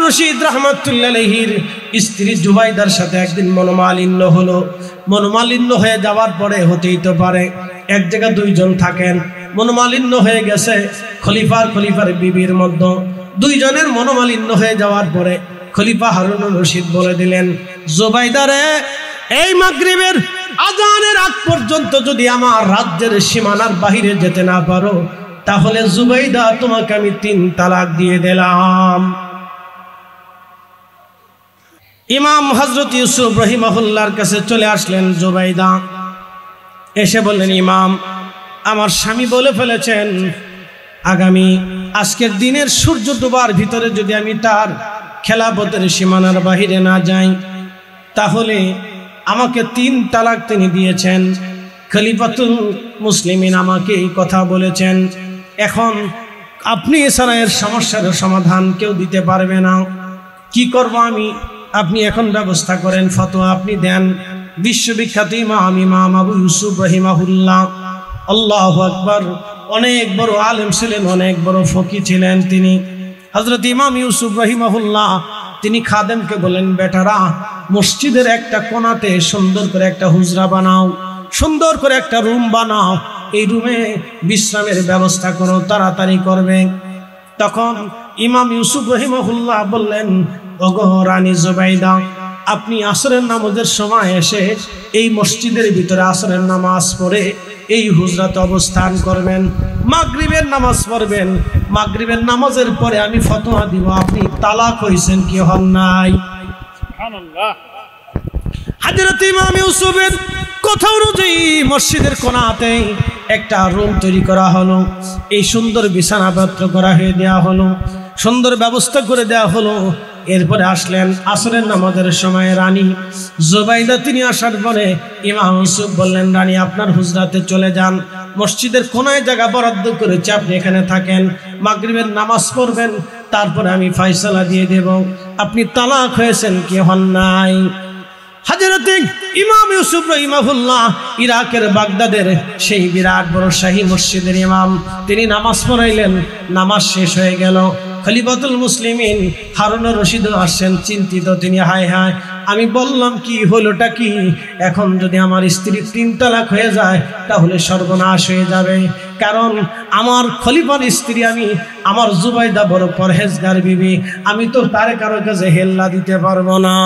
রশিদ রাহমাতুল্লাহ আলাইহির স্ত্রী জুবাইদার সাথে একদিন মনোমালিন্য হলো। মনোমালিন্য হয়ে যাওয়ার পরে হতেই তো পারে এক জায়গা দুইজন থাকেন, মনোমালিন্য হয়ে গেছে খলিফার বিবির মধ্যে। দুইজনের মনোমালিন্য হয়ে যাওয়ার পরে খলিফা হারুনুর রশিদ বলে দিলেন, জুবাইদারে, এই মাগরিবের আজানের আগ পর্যন্ত যদি আমার রাজ্যের সীমানার বাহিরে যেতে না পারো, তাহলে জুবাইদা তোমাকে আমি 3 তালাক দিয়ে দিলাম। ইমাম হযরত ইউসুফ রাহিমাহুল্লাহর কাছে চলে আসলেন জুবাইদা। এসে বললেন, ইমাম, আমার স্বামী বলে ফেলেছেন আগামী আজকের দিনের সূর্য ডোবার ভিতরে যদি আমি তার খেলাফতের সীমানার বাহিরে না যাই, তাহলে আমাকে 3 তালাক তিনি দিয়েছেন। খলিফাতুল মুসলিমিন আমাকে এই কথা বলেছেন। এখন আপনি এছাড়া এর সমস্যার সমাধান কেউ দিতে পারবে না। কি করব আমি? আপনি এখন ব্যবস্থা করেন, ফতোয়া আপনি দেন। বিশ্ববিখ্যাত ইমাম আবু ইউসুফ রাহিমাহুল্লাহ, আল্লাহু আকবার, অনেক বড় আলেম ছিলেন, অনেক বড় ফকি ছিলেন তিনি। হযরত ইমাম ইউসুফ রাহিমাহুল্লাহ তিনি খাদেমকে বলেন, বেটারা, মসজিদের একটা কোণাতে সুন্দর করে একটা হুজরা বানাও, সুন্দর করে একটা রুম বানাও, এই রুমে বিশ্রামের ব্যবস্থা করো, তাড়াতাড়ি করবে। তখন ইমাম ইউসুফ রাহিমাহুল্লাহ বললেন, ওগো রানী জুবাইদা, আপনি আসরের নামাজের সময় এসে এই মসজিদের ভিতরে আসরের নামাজ পড়ে এই হুজরাতে অবস্থান করবেন, মাগরিবের নামাজ পড়বেন। মাগরিবের নামাজের পরে আমি ফতোয়া দিব আপনি তালাক হইছেন কি হন নাই। সুবহানাল্লাহ। হযরত ইমাম ইউসুফের কথা অনুযায়ী মসজিদের কোণাতে একটা রুম তৈরি করা হলো, এই সুন্দর বিছানাপত্র করা হয়ে দেওয়া হলো, সুন্দর ব্যবস্থা করে দেওয়া হলো। এরপরে আসলেন আসরের নামাজের সময় রানী জুবাইদা। তিনি আসার পরে ইমাম ইউসুফ বললেন, রানী, আপনার হুজরাতে চলে যান, মসজিদের কোনায় জায়গা বরাদ্দ করেছে, আপনি এখানে থাকেন, মাগরিবের নামাজ পড়বেন, তারপরে আমি ফয়সালা দিয়ে দেব আপনি তালাক হয়েছেন কি হন নাই। হযরত ইমাম ইউসুফ রাহিমাহুল্লাহ ইরাকের বাগদাদের সেই বিরাট বড় শাহী মসজিদের ইমাম, তিনি নামাজ পড়াইলেন। নামাজ শেষ হয়ে গেল। খলিফাতুল মুসলিমিন হারুনুর রশিদ আসছেন, চিন্তিত তিনি, হায় হায়, আমি বললাম কি, হলোটা কি? এখন যদি আমার স্ত্রী 3 তালাক হয়ে যায় তাহলে সর্বনাশ হয়ে যাবে। কারণ আমার খলিফার স্ত্রী, আমি আমার জুবাইদা বড় পরহেজগার বিবি, আমি তো তার কারো কাছে হেল্লা দিতে পারবো না।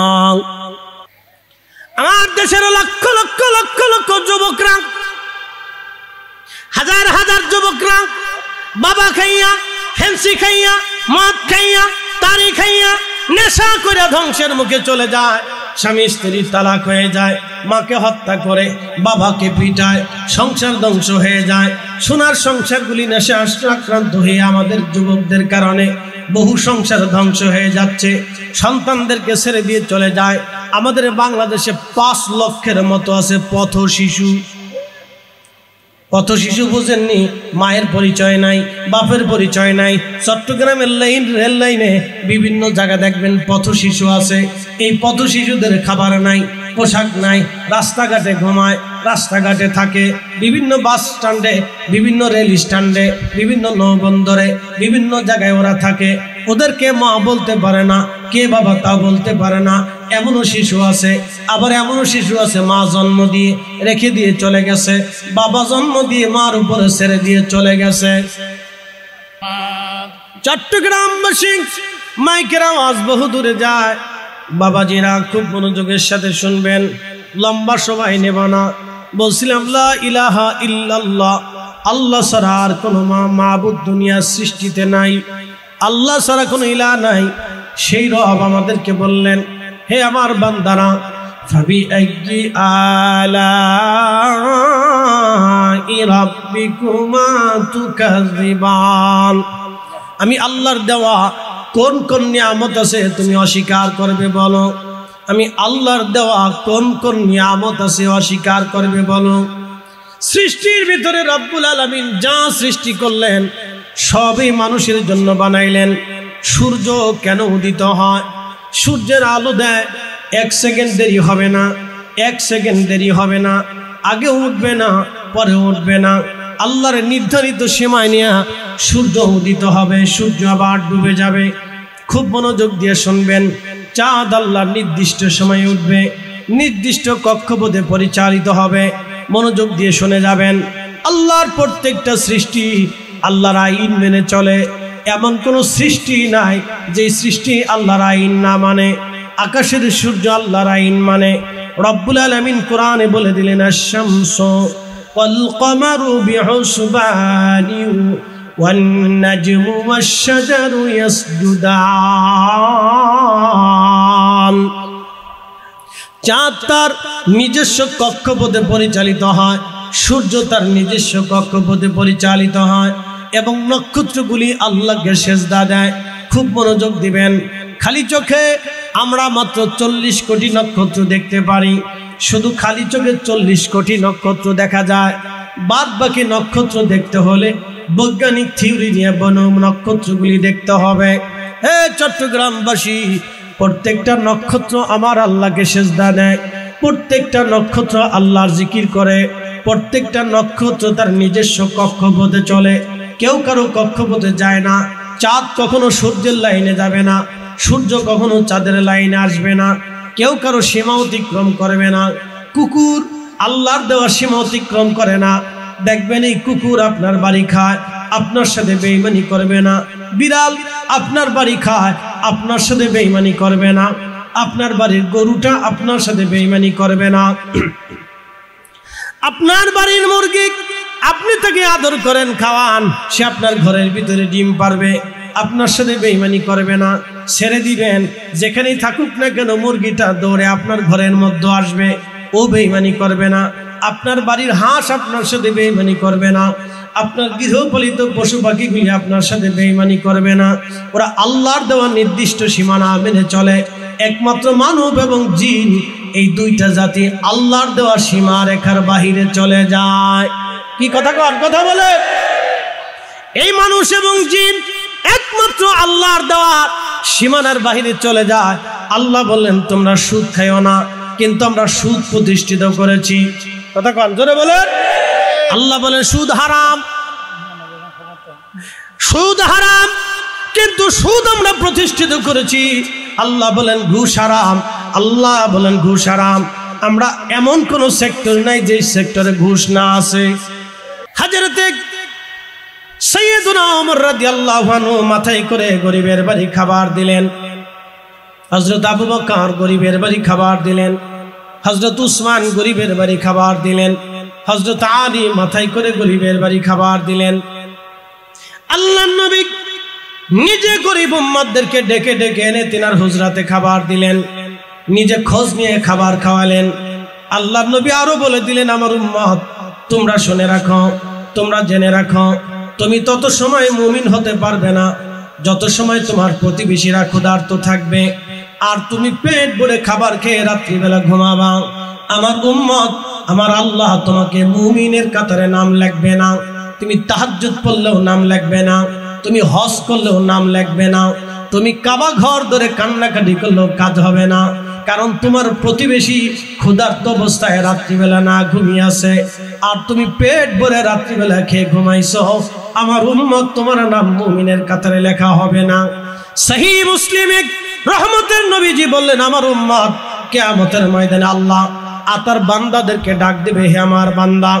আমার দেশের লক্ষ লক্ষ লক্ষ লক্ষ যুবকরা, হাজার হাজার যুবকরা বাবা খাইয়া, হেন্সি খাইয়া, মদ খাইয়া, তারি খাইয়া, নেশা করে ধ্বংসের মুখে চলে যায়। স্বামী স্ত্রীর তালাক হয়ে যায়, মাকে হত্যা করে, বাবাকে পিটায়, সংসার ধ্বংস হয়ে যায়। সোনার সংসারগুলি নেশা আক্রান্ত হয়ে আমাদের যুবকদের কারণে বহু সংসার ধ্বংস হয়ে যাচ্ছে। সন্তানদেরকে ছেড়ে দিয়ে চলে যায়। আমাদের বাংলাদেশে 5 লক্ষের মতো আছে পথ শিশু। পথ শিশু বুঝেননি? মায়ের পরিচয় নাই, বাপের পরিচয় নাই। চট্টগ্রামের রেল লাইনে বিভিন্ন জায়গা দেখবেন পথ শিশু আছে। এই পথ শিশুদের খাবার নাই, পোশাক নাই, রাস্তাঘাটে ঘুমায়, রাস্তাঘাটে থাকে, বিভিন্ন বাস স্ট্যান্ডে, বিভিন্ন রেল স্ট্যান্ডে, বিভিন্ন নৌবন্দরে, বিভিন্ন জায়গায় ওরা থাকে। ওদেরকে মা বলতে পারে না, কে বাবা তা বলতে পারে না। এমনও শিশু আছে, আবার এমনও শিশু আছে মা জন্ম দিয়ে রেখে দিয়ে চলে গেছে, বাবা জন্ম দিয়ে মার উপরে ছেড়ে দিয়ে চলে গেছে। চট্টগ্রামবাসী মাইকের আওয়াজ বহু দূরে যায়। বাবাজিরা খুব মনোযোগের সাথে শুনবেন, লম্বা সময় নেব না। বলছিলাম লা ইলাহা ইল্লাল্লাহ, আল্লাহ ছাড়া আর কোনো মাবুদ দুনিয়ার সৃষ্টিতে নাই, আল্লাহ ছাড়া কোনো ইলাহ নাই। সেই রব আমাদেরকে বললেন, হে আমার বান্দারা, ফাবি আইয়ি আলাই রাব্বিকুমা তুকাযিবান, আমি আল্লাহর দেওয়া কোন কোন নিয়ামত আছে তুমি অস্বীকার করবে বলো। আমি আল্লাহর দেওয়া কোন কোন নিয়ামত আছে অস্বীকার করবে বলো। সৃষ্টির ভিতরে রব্বুল আলামিন যা সৃষ্টি করলেন সবই মানুষের জন্য বানাইলেন। সূর্য কেন উদিত হয়? সূর্যের আলো দেয়, 1 সেকেন্ড দেরি হবে না, 1 সেকেন্ড দেরি হবে না, আগে উঠবে না, পরে উঠবে না। আল্লাহর নির্ধারিত সীমায় নিয়ে সূর্য উদিত হবে, সূর্য আবার ডুবে যাবে। খুব মনোযোগ দিয়ে শুনবেন। চাঁদ আল্লাহর নির্দিষ্ট সময়ে উঠবে, নির্দিষ্ট কক্ষপথে পরিচালিত হবে। মনোযোগ দিয়ে শুনে যাবেন। আল্লাহর প্রত্যেকটা সৃষ্টি আল্লাহর আইন মেনে চলে, এমন কোন সৃষ্টি নাই যে সৃষ্টি আল্লাহর আইন না মানে। আকাশের সূর্য আল্লাহর আইন মানে। রব্বুল আলামিন কোরআনে বলে দিলেন, আশ-শামসু ওয়াল কমারু বিহুসবানি ওয়ান নাজমু ওয়াশ-শাজারু ইয়াসজুদান। চাঁদ তার নিজস্ব কক্ষপথে পরিচালিত হয়, সূর্য তার নিজস্ব কক্ষপথে পরিচালিত হয় এবং নক্ষত্রগুলি আল্লাহকে সেজদা দেয়। খুব মনোযোগ দিবেন। খালি চোখে আমরা মাত্র 40 কোটি নক্ষত্র দেখতে পারি। শুধু খালি চোখে 40 কোটি নক্ষত্র দেখা যায়। বাদ বাকি নক্ষত্র দেখতে হলে বৈজ্ঞানিক থিওরি নিয়ে নক্ষত্রগুলি দেখতে হবে। হে চট্টগ্রামবাসী, প্রত্যেকটা নক্ষত্র আমার আল্লাহকে সেজদা দেয়, প্রত্যেকটা নক্ষত্র আল্লাহর জিকির করে, প্রত্যেকটা নক্ষত্র তার নিজস্ব কক্ষপথে চলে। কেউ কারো কক্ষপথে যায় না। চাঁদ কখনো সূর্যের লাইনে যাবে না, সূর্য কখনো চাঁদের লাইনে আসবে না। কেউ কারো সীমা অতিক্রম করবে না। কুকুর আল্লাহর দেওয়া সীমা অতিক্রম করে না। দেখবেন এই কুকুর আপনার বাড়ি খায়, আপনার সাথে বেঈমানি করবে না। বিড়াল আপনার বাড়ি খায়, আপনার সাথে বেঈমানি করবে না। আপনার বাড়ির গরুটা আপনার সাথে বেঈমানি করবে না। আপনার বাড়ির মুরগি আপনি তাকে আদর করেন, খাওয়ান, সে আপনার ঘরের ভিতরে ডিম পারবে, আপনার সাথে বেঈমানি করবে না। ছেড়ে দিবেন, যেখানেই থাকুক না কেন মুরগিটা দৌড়ে আপনার ঘরের মধ্যে আসবে, ও বেঈমানি করবে না। আপনার বাড়ির হাঁস আপনার সাথে বেঈমানি করবে না। আপনার গৃহপালিত পশু পাখিগুলি আপনার সাথে বেঈমানি করবে না। ওরা আল্লাহর দেওয়া নির্দিষ্ট সীমানা মেনে চলে। একমাত্র মানব এবং জিন, এই দুইটা জাতি আল্লাহর দেওয়া সীমা রেখার বাহিরে চলে যায়। কি কথা বলে? এই মানুষ এবং জিন একমাত্র আল্লাহর দেওয়া সীমানার বাহিরে চলে যায়। আল্লাহ বললেন, তোমরা সুদ খাইও না, কিন্তু আমরা সুদ প্রতিষ্ঠিত করেছি। কথা কন, জোরে বলেন। আল্লাহ বলেন সুদ হারাম, সুদ হারাম, কিন্তু সুদ আমরা প্রতিষ্ঠিত করেছি। আল্লাহ বলেন ঘুষ হারাম, আল্লাহ বলেন ঘুষ হারাম। আমরা এমন কোন সেক্টর নাই যে সেক্টরে ঘুষ না আছে। হযরতে সাইয়েদুনা ওমর রাদিয়াল্লাহু আনহু মাথায় করে গরিবের বাড়ি খাবার দিলেন। হযরত আবু বকর গরিবের বাড়ি খাবার দিলেন। হযরত উসমান গরিবের বাড়ি খাবার দিলেন। হযরত আলী মাথায় করে গরিবের বাড়ি খাবার দিলেন। আল্লাহর নবী নিজে গরিব উম্মতদেরকে ডেকে ডেকে এনে তিনার হুজরাতে খাবার দিলেন, নিজে খোঁজ নিয়ে খাবার খাওয়ালেন। আল্লাহর নবী আরো বলে দিলেন, আমার উম্মত তোমরা শুনে রাখো, তোমরা জেনে রাখো, তুমি তত সময় মুমিন হতে পারবে না যত সময় তোমার প্রতিবেশীরা ক্ষুধার্ত থাকবে আর তুমি পেট ভরে খাবার খেয়ে রাত্রিবেলা ঘুমাবা। আমার উম্মত, আমার আল্লাহ তোমাকে মুমিনের কাতারে নাম লিখবে না। তুমি তাহাজ্জুদ পড়লেও নাম লিখবে না, তুমি হজ করলেও নাম লিখবে না, তুমি কাবা ঘর ধরে কান্নাকাটি করলেও কাজ হবে না। কারণ তোমার প্রতিবেশী ক্ষুধার্ত অবস্থায় রাত্রিবেলা না ঘুমিয়ে আছে আর তুমি পেট ভরে রাত্রিবেলা খেয়ে ঘুমাইছো। আমার উম্মত, তোমার নাম মুমিনের কাতারে লেখা হবে না। সহিহ মুসলিমে রহমতের নবীজি বললেন, আমার উম্মত কিয়ামতের ময়দানে আল্লাহ আতার বান্দাদেরকে ডাক দেবে, হে আমার বান্দা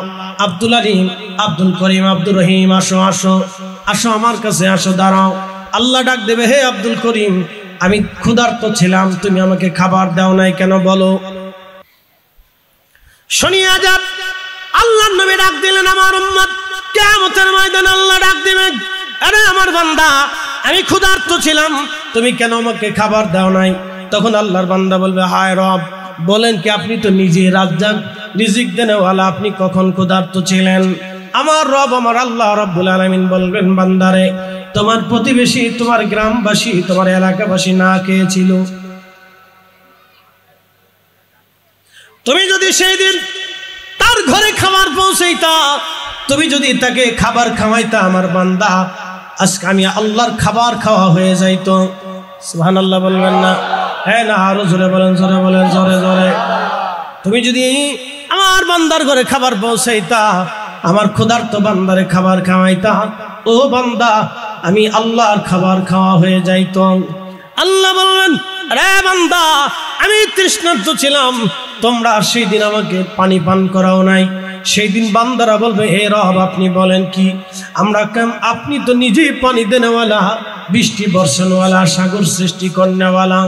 আব্দুল আলিম, আব্দুল করিম, আব্দুর রহিম, আসো আসো আসো আমার কাছে আসো, দাঁড়াও। আল্লাহ ডাক দেবে, হে আব্দুল করিম, আমি ক্ষুধার্ত ছিলাম, তুমি আমাকে খাবার দাও নাই কেন বলো? শুনিয়া যান, আল্লাহর নবী ডাক দিলেন, আমার উম্মত কিয়ামতের ময়দানে আল্লাহ ডাক দিবেন, আরে আমার বান্দা আমি ক্ষুধার্ত ছিলাম, তুমি কেন আমাকে খাবার দাও নাই? তখন আল্লাহর বান্দা বলবে, হায় রব, বলেন কি, আপনি তো নিজে রাজ্জাক, রিজিক দেনেওয়ালা, আপনি কখন ক্ষুধার্ত ছিলেন? আমার রব, আমার আল্লাহ রব্বুল আলামিন বলবেন, বান্দারে তোমার প্রতিবেশী, তোমার গ্রামবাসী, তোমার এলাকাবাসী না খেয়েছিল। তুমি যদি সেই দিন তার ঘরে খাবার পৌঁছাইতা, তুমি যদি তাকে খাবার খাওয়াইতা, আমার বান্দা আজকে আমি আল্লাহর খাবার খাওয়া হয়ে যাইতো। সুবহানাল্লাহ বলবেন না? হ্যাঁ না, আরো জোরে বলেন, জোরে বলেন, জোরে জোরে। তুমি যদি আমার বান্দার ঘরে খাবার পৌঁছাইতা, আমার ক্ষুধার্ত বান্দারে খাবার খাওয়াইতা, ও বান্দা আমি আল্লাহর খাবার খাওয়া হয়ে যাইতো। আল্লাহ বলবেন, রে বান্দা, আমি তৃষ্ণার্ত ছিলাম, তোমরা সেই দিন আমাকে পানি পান করাও নাই। সেই দিন বান্দারা বলবে, হে রব, আপনি বলেন কি? আমরা আপনি তো নিজেই পানি দেনেওয়ালা, বৃষ্টি বর্ষণওয়ালা, সাগর সৃষ্টি করনেওয়ালা,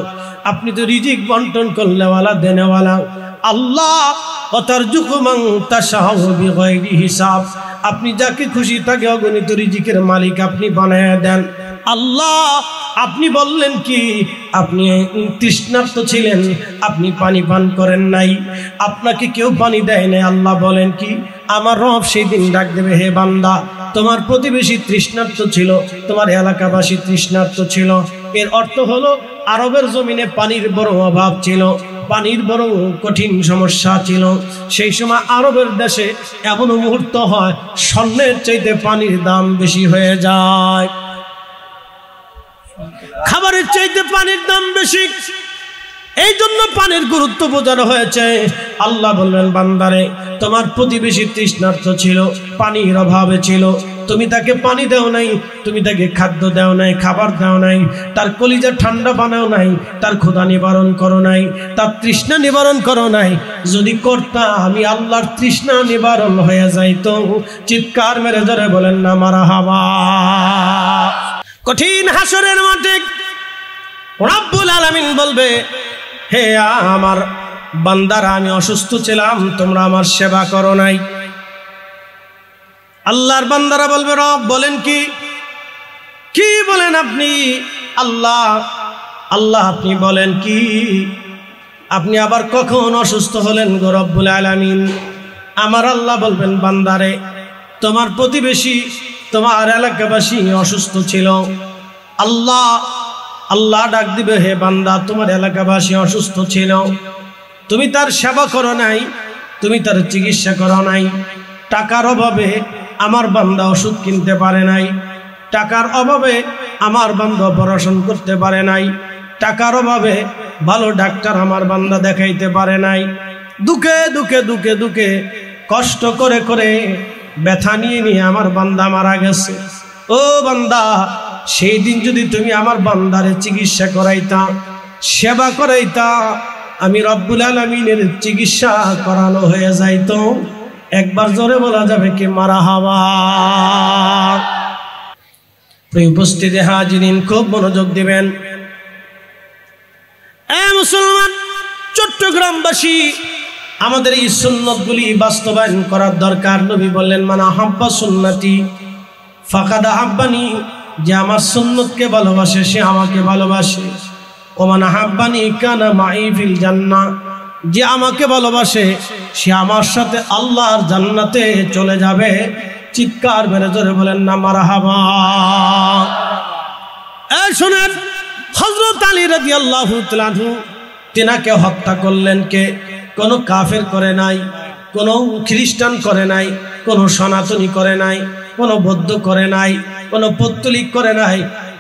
আপনি তো রিজিক বন্টন করনেওয়ালা, দেনেওয়ালা। আল্লাহ ওয়াতারযুকু মান তাশাউ বিগাইরি হিসাব, আপনি যাকে খুশি তাকে অগণিত রিজিকের মালিক আপনি বানায়া দেন। আল্লাহ আপনি বললেন কি? আপনি তৃষ্ণার্ত ছিলেন, আপনি পানি পান করেন নাই, আপনাকে কেউ পানি দেয় নাই। আল্লাহ বলেন কি? আমার রব সেই দিন ডাক দেবে, হে বান্দা, তোমার প্রতিবেশী তৃষ্ণার্ত ছিল, তোমার এলাকাবাসী তৃষ্ণার্ত ছিল। এর অর্থ হলো আরবের জমিনে পানির বড় অভাব ছিল, পানির বড় কঠিন সমস্যা ছিল। সেই সময় আরবের দেশে এমন মুহূর্ত হয়, স্বর্ণের চাইতে পানির দাম বেশি হয়ে যায়, খাবারের চাইতে পানির দাম বেশি। এই জন্য পানির গুরুত্ব বোঝানো হয়েছে। আল্লাহ বললেন, বান্দারে, তোমার প্রতিবেশী তৃষ্ণার্ত ছিল, পানির অভাবে ছিল, তুমি তাকে পানি দাও নাই, তুমি তাকে খাদ্য দাও নাই, খাবার দাও নাই, তার কলিজা ঠান্ডা বানাও নাই, তার ক্ষুধা নিবারণ করো নাই, তার তৃষ্ণা নিবারণ করো নাই। যদি করতা, আমি আল্লাহর তৃষ্ণা নিবারণ হয়ে যাইতো। চিৎকার মেরে ধরে বলেন না মারহাবা। কঠিন হাসরের মাঠে রব্বুল আলামিন বলবে, হে আমার বান্দারা, আমি অসুস্থ ছিলাম, তোমরা আমার সেবা করো নাই। আল্লাহর বান্দারা বলবে, রব বলেন কি? কি বলেন আপনি? আল্লাহ আপনি বলেন কি? আপনি আবার কখন অসুস্থ হলেন গো রব্বুল আলামিন? আমার আল্লাহ বলবেন, বান্দারে, তোমার প্রতিবেশী, তোমার এলাকাবাসী অসুস্থ ছিল। আল্লাহ ডাক দিবে, হে বান্দা, তোমার এলাকাবাসী অসুস্থ ছিল, তুমি তার সেবা করো নাই, তুমি তার চিকিৎসা করো নাই। টাকার অভাবে আমার বান্দা ওষুধ কিনতে পারে নাই, টাকার অভাবে আমার বান্দা অপারেশন করতে পারে নাই, টাকার অভাবে ভালো ডাক্তার আমার বান্দা দেখাইতে পারে নাই। দুঃখে দুঃখে দুঃখে দুঃখে কষ্ট করে করে ব্যথা নিয়ে নিয়ে আমার বান্দা মারা গেছে। ও বান্দা, সেই দিন যদি তুমি আমার বান্দারে চিকিৎসা করাইতা, সেবা করাইতা, আমি রব্বুল আলামিনের চিকিৎসা করানো হয়ে যাইতো। একবার জোরে বলা যাবে কি মারহাবা? প্রিয় উপস্থিতি হাজিরিন, খুব মনোযোগ দিবেন। মুসলমান চট্টগ্রামবাসী, আমাদের এই সুন্নতগুলি বাস্তবায়ন করার দরকার। নবী বললেন, মান আহাব্বা সুন্নতি ফাকাদ আহাব্বানি, যে আমার সুন্নতকে ভালোবাসে সে আমাকে ভালোবাসে। ওমান আহাব্বানি কানা মাই ফিল জান্নাহ, যে আমাকে ভালোবাসে সে আমার সাথে আল্লাহর জান্নাতে চলে যাবে। চিৎকার মেরে জোরে বলেন না মারহাবা। এই শুনেন, হযরত আলী রাদিয়াল্লাহু তাআলা আনহু, তিনাকে হত্যা করলেন কে? কোনো কাফের করে নাই, কোনো খ্রিস্টান করে নাই, কোনো সনাতনী করে নাই, কোনো বৌদ্ধ করে নাই, কোনো পৌত্তলিক করে নাই,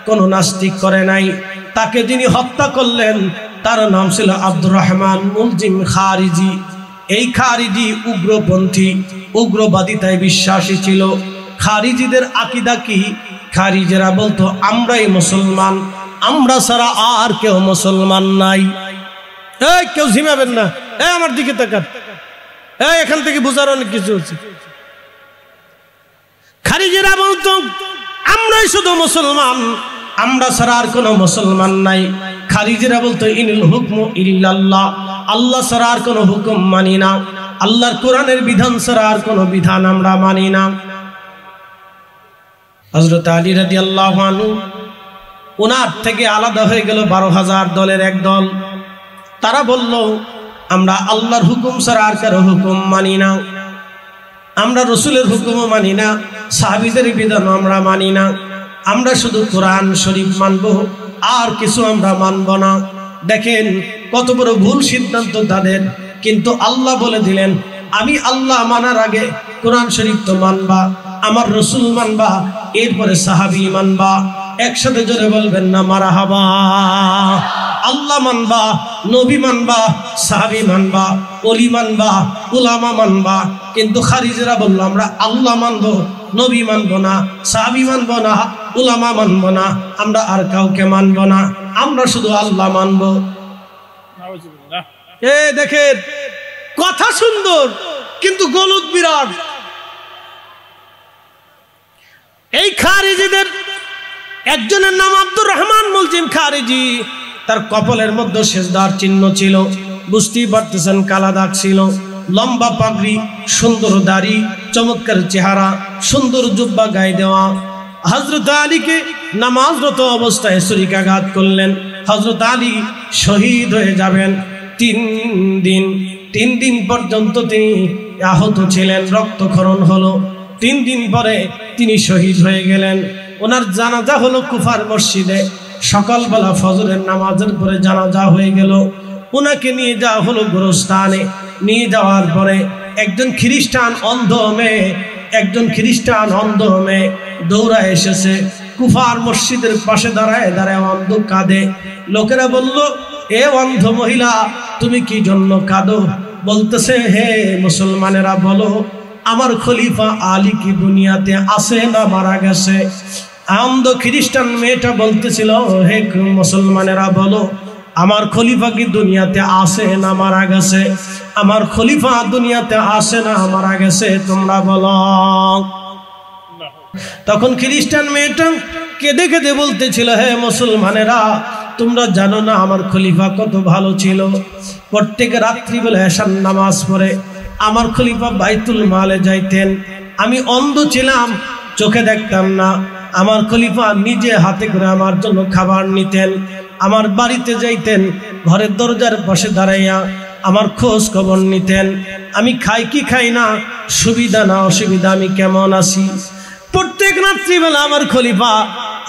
কোনো নাস্তিক করে নাই। তাকে যিনি হত্যা করলেন তার নাম ছিল আব্দুর রহমান মুলজিম খারিজি। এই খারিজি উগ্রপন্থী, উগ্রবাদিতায় বিশ্বাসী ছিল। খারিজিদের আকীদা কি? খারিজেরা বলতো, আমরাই মুসলমান, আমরা ছাড়া আর কেউ মুসলমান নাই। এই কেউ ঝিমাবেন না, আমার দিকে তাকান, এখান থেকে বোঝার অনেক কিছু হচ্ছে। খারিজেরা বলতো, আমরাই শুধু মুসলমান, আমরা ছাড়া আর কোনো মুসলমান নাই। খারিজেরা বলতো, ইনিল হুকমু ইল্লাল্লাহ, আল্লাহ ছাড়া আর কোনো হুকুম মানি না, আল্লাহর কোরআনের বিধান ছাড়া আর কোনো বিধান আমরা মানি না। হযরত আলী রাদিয়াল্লাহু আনহু, ওনার থেকে আলাদা হয়ে গেল 12,000 দলের এক দল। তারা বলল, আমরা আল্লাহর হুকুম ছাড়া আর কারো হুকুম মানি না, আমরা রসুলের হুকুমও মানি না, সাহাবীদের বিধান আমরা মানি না, আমরা শুধু কোরআন শরীফ মানব, আর কিছু আমরা মানব না। দেখেন কত বড় ভুল সিদ্ধান্ত তাদের। কিন্তু আল্লাহ বলে দিলেন, আমি আল্লাহ মানার আগে কোরআন শরীফ তো মানবা, আমার রসুল মানবা, এরপরে সাহাবী মানবা। একসাথে জোরে বলবেন না মারহাবা। আল্লাহ মানবা, নবী মানবা, সাহাবী মানবা, ওলি মানবা, উলামা মানবা। কিন্তু খারিজেরা বলল, আমরা আল্লাহ মানবো, নবী মানবো না, সাহাবী মানবো না, উলামা মানবো না, আমরা আর কাউকে মানবো না। আমরা শুধু আল্লাহ মানব। দেখেন কথা সুন্দর কিন্তু গলদ বিরাট। এই খারিজিদের একজনের নাম আব্দুর রহমান মুলজিম খারিজি। তার কপালের মধ্যে সেজদার চিহ্ন ছিল, বুঝতেই পারতেছেন কালা দাগ ছিল, লম্বা পাগড়ি, সুন্দর দাড়ি, চমৎকার চেহারা, সুন্দর জুব্বা গায়ে দেওয়া। হযরত আলীকে নামাজরত অবস্থায় ছুরিকাঘাত করলেন। হযরত আলী শহীদ হয়ে যাবেন। 3 দিন পর্যন্ত তিনি আহত ছিলেন, রক্তক্ষরণ হলো। 3 দিন পরে তিনি শহীদ হয়ে গেলেন। ওনার জানাজা হলো কুফার মসজিদে। সকালবেলা ফজরের নামাজের পরে জানাজা হয়ে গেল। ওনাকে নিয়ে যাওয়া হলো গোরস্থানে। নিয়ে যাওয়ার পরে একজন খ্রিস্টান অন্ধ মেয়ে দৌড়া এসেছে, কুফার মসজিদের পাশে দাঁড়ায় অন্ধ কাঁদে। লোকেরা বলল, এ অন্ধ মহিলা তুমি কি জন্য কাঁদো? বলতেছে, হে মুসলমানেরা বলো, আমার খলিফা আলী কি দুনিয়াতে আছে না মারা গেছে? অন্ধ খ্রিস্টান মেয়েটা বলতেছিল, হে মুসলমানেরা বলো, আমার খলিফা কি দুনিয়াতে আছে না মারা গেছে? আমার খলিফা দুনিয়াতে আছে না মারা গেছে, তোমরা বলো। তখন খ্রিস্টান মেয়েটা কেঁদে কেঁদে বলতেছিল, হে মুসলমানেরা, তোমরা জানো না আমার খলিফা কত ভালো ছিল। প্রত্যেক রাত্রিবেলা এশার নামাজ পড়ে আমার খলিফা বাইতুল মালে যাইতেন। আমি অন্ধ ছিলাম, চোখে দেখতাম না। আমার খলিফা নিজে হাতে করে আমার জন্য খাবার নিতেন। আমার বাড়িতে যাইতেন, ঘরের দরজার পাশে দাঁড়াইয়া আমার খোঁজ খবর নিতেন। আমি খাই কি খাই না, সুবিধা না অসুবিধা, আমি কেমন আছি। প্রত্যেক রাত্রিবেলা আমার খলিফা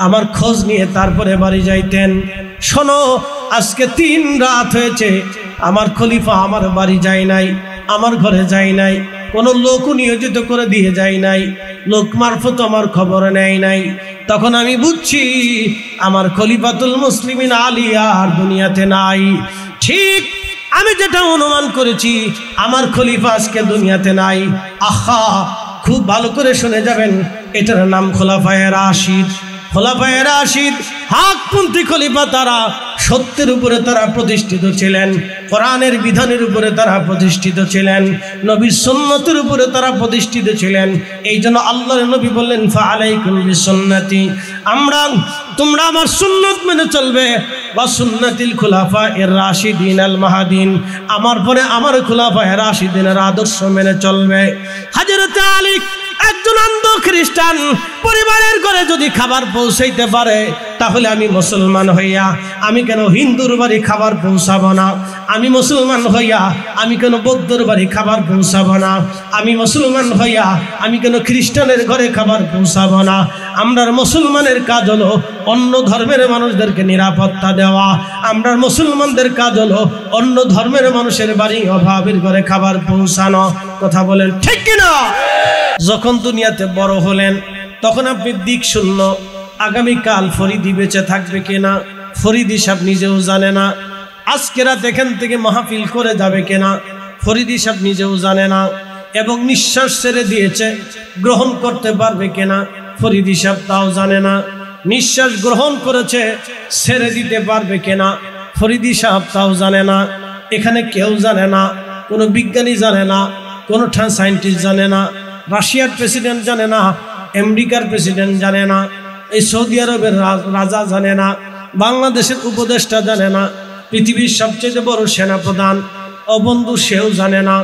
আমার খোঁজ নিয়ে তারপরে বাড়ি যাইতেন। শোনো, আজকে 3 রাত হয়েছে আমার খলিফা আমার বাড়ি যায় নাই, আমার ঘরে যায় নাই, কোনো লোক নিয়োজিত করে দিয়ে যায় নাই, লোক মারফত আমার খবর নেয় নাই। তখন আমি বুঝছি আমার খলিফাতুল মুসলিমিন আলী আর দুনিয়াতে নাই। ঠিক আমি যেটা অনুমান করেছি, আমার খলিফা আজকে দুনিয়াতে নাই। আহা, খুব ভালো করে শুনে যাবেন, এটার নাম খোলাফায়ে রাশিদ। খোলাফায়ে রাশিদ হকপন্থী খলিফা। তারা সত্যের উপরে তারা প্রতিষ্ঠিত ছিলেন, কোরআনের বিধানের উপরে তারা প্রতিষ্ঠিত ছিলেন, নবীর সুন্নতের উপরে তারা প্রতিষ্ঠিত ছিলেন। এই জন্য আল্লাহর নবী বললেন, ফাআলাইকুম বিসুন্নতি, তোমরা আমার সুন্নত মেনে চলবে, বা সুন্নাতিল খুলাফায়ে রাশিদিন আল মাহদিন, আমার পরে আমার খুলাফায়ে রাশিদিনের আদর্শ মেনে চলবে। হযরত আলী একজন অন্ধ খ্রিস্টান পরিবারের ঘরে যদি খাবার পৌঁছাইতে পারে, তাহলে আমি মুসলমান হইয়া আমি কেন হিন্দুর বাড়ি খাবার পৌঁছাবো না? আমি মুসলমান হইয়া আমি কেন বৌদ্ধর বাড়ি খাবার পৌঁছাবো না? আমি মুসলমান হইয়া আমি কেন খ্রিস্টানের ঘরে খাবার পৌঁছাবো না? আমরার মুসলমানের কাজ হলো অন্য ধর্মের মানুষদেরকে নিরাপত্তা দেওয়া। আমরার মুসলমানদের কাজ হলো অন্য ধর্মের মানুষের বাড়ি অভাবের ঘরে খাবার পৌঁছানো। কথা বলেন ঠিক কিনা? যখন দুনিয়াতে বড় হলেন, তখন আপনি দিক শূন্য। আগামীকাল ফরিদি বেঁচে থাকবে কিনা ফরিদি সাহেব নিজেও জানে না। আজকে রাত এখান থেকে মাহফিল করে যাবে কিনা ফরিদি সাহেব নিজেও জানে না। এবং নিঃশ্বাস ছেড়ে দিয়েছে, গ্রহণ করতে পারবে কিনা ফরিদি সাহেব তাও জানে না। নিঃশ্বাস গ্রহণ করেছে, ছেড়ে দিতে পারবে কিনা ফরিদি সাহেব তাও জানে না। এখানে কেউ জানে না, কোনো বিজ্ঞানী জানে না, কোনো সায়েন্টিস্ট জানে না, রাশিয়ার প্রেসিডেন্ট জানে না, আমেরিকার প্রেসিডেন্ট জানে না, এই সৌদি আরবের রাজা জানে না, বাংলাদেশের উপদেষ্টা জানে না, পৃথিবীর সবচেয়ে বড় সেনাপ্রধান ও বন্ধু সেও জানে না,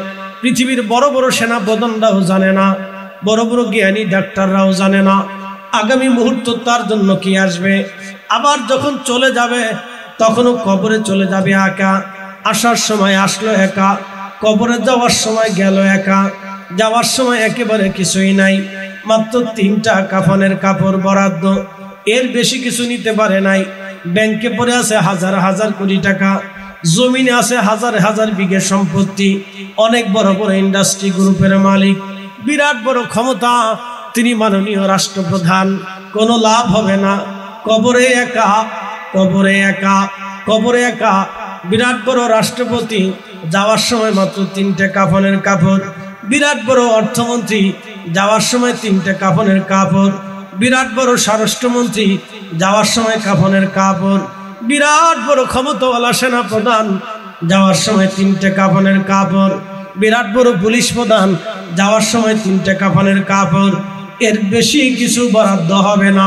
পৃথিবীর বড় বড় সেনাপ্রধানরাও জানে না, বড় বড় জ্ঞানী ডাক্তাররাও জানে না আগামী মুহূর্ত তার জন্য কি আসবে। আবার যখন চলে যাবে, তখনও কবরে চলে যাবে একা। আসার সময় আসলো একা, কবরে যাওয়ার সময় গেল একা। যাওয়ার সময় একেবারে কিছুই নাই, মাত্র 3টা কাফনের কাপড় বরাদ্দ, এর বেশি কিছু নিতে পারে নাই। ব্যাংকে পড়ে আছে হাজার হাজার কোটি টাকা, জমিনে আছে হাজার হাজার বিঘে সম্পত্তি, অনেক বড় বড় ইন্ডাস্ট্রি গ্রুপের মালিক, বিরাট বড় ক্ষমতা, তিনি মাননীয় রাষ্ট্রপ্রধান। কোনো লাভ হবে না, কবরে একা, কবরে একা, কবরে একা। বিরাট বড় রাষ্ট্রপতি, যাওয়ার সময় মাত্র 3টে কাফনের কাপড়। বিরাট বড় অর্থমন্ত্রী, যাওয়ার সময় 3টে কাফনের কাপড়। বিরাট বড় স্বরাষ্ট্রমন্ত্রী, যাওয়ার সময় কাফনের কাপড়। বিরাট বড় ক্ষমতাওয়ালা সেনা প্রধান, যাওয়ার সময় 3টে কাফনের কাপড়। বিরাট বড় পুলিশ প্রধান, যাওয়ার সময় 3টে কাফনের কাপড়। এর বেশি কিছু বরাদ্দ হবে না।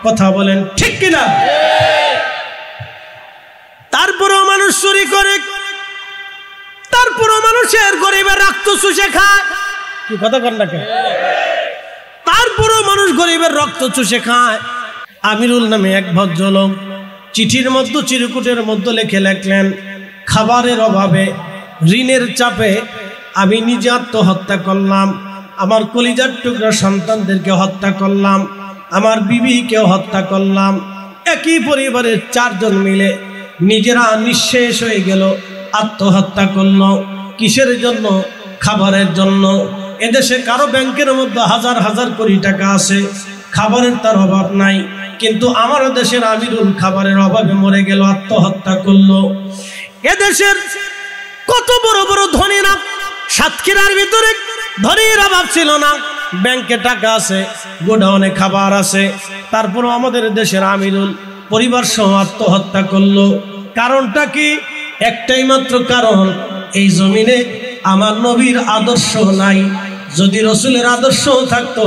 কথা বলেন ঠিক কিনা? তারপরেও মানুষ চুরি করে, তারপরেও মানুষের গরিবের রক্ত চুষে খায়। কি কথা কন না? তারপরেও মানুষ গরিবের রক্ত চুষে খায়। আমিরুল নামে এক ভদ্রলোক চিঠির মধ্যে, চিরকুটের মধ্যে লিখলেন, খাবারের অভাবে, ঋণের চাপে আমি নিজে আত্মহত্যা করলাম, আমার কলিজার টুকরা সন্তানদেরকে হত্যা করলাম, আমার বিবিকেও হত্যা করলাম। একই পরিবারের 4 জন মিলে নিজেরা নিঃশেষ হয়ে গেল, আত্মহত্যা করলো। কিসের জন্য? খাবারের জন্য। এদেশে কারো ব্যাংকের মধ্যে হাজার হাজার কোটি টাকা আছে, খাবারের তার অভাব নাই, কিন্তু আমার দেশের আমিরুল খাবারের অভাবে মরে গেল, আত্মহত্যা করলো। এদেশের কত বড় বড় ধনীরা, সাতক্ষীরার ভিতরে ধনীর অভাব ছিল না, ব্যাংকে টাকা আছে, গোডাউনে খাবার আছে, তারপরও আমাদের দেশের আমিরুল পরিবার সহ আত্মহত্যা করলো। কারণটা কি? একটাই মাত্র কারণ, এই জমিনে আমার নবীর আদর্শ নাই। যদি রসুলের আদর্শ থাকতো,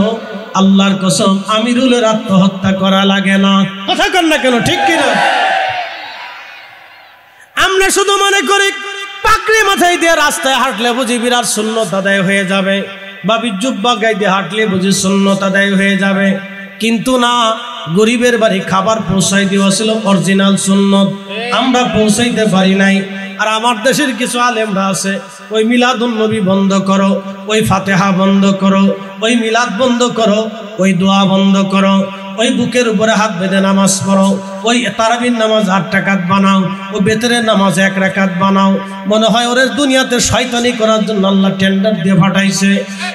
আল্লাহর কসম আমিরুলের আত্মহত্যা করা লাগে না। কথা কন না কেন? ঠিক কিনা? আমরা শুধু মনে করি পাগড়ি মাথায় দিয়ে রাস্তায় হাঁটলে বুঝি বিরাট সুন্নত আদায় হয়ে যাবে, বা জুব্বা গায়ে দিয়ে হাঁটলে বুঝি সুন্নত আদায় হয়ে যাবে। কিন্তু না, গরিবের বাড়ি খাবার পৌঁছাই দেওয়া ছিল অরিজিনাল সুন্নত, আমরা পৌঁছাইতে পারি নাই। আর আমার দেশের কিছু আলেমরা আছে, ওই মিলাদুন নবী বন্ধ করো, ওই ফাতেহা বন্ধ করো, ওই মিলাদ বন্ধ করো, ওই দোয়া বন্ধ করো, ওই বুকের উপরে হাত বেঁধে নামাজ পড়ো, ওই তারাবির নামাজ 8 রাকাত বানাও, ওই বেতরের নামাজ 1 রাকাত বানাও। মনে হয় ওরে দুনিয়াতে শয়তানি করার জন্য আল্লাহ টেন্ডার দিয়ে পাঠাইছে।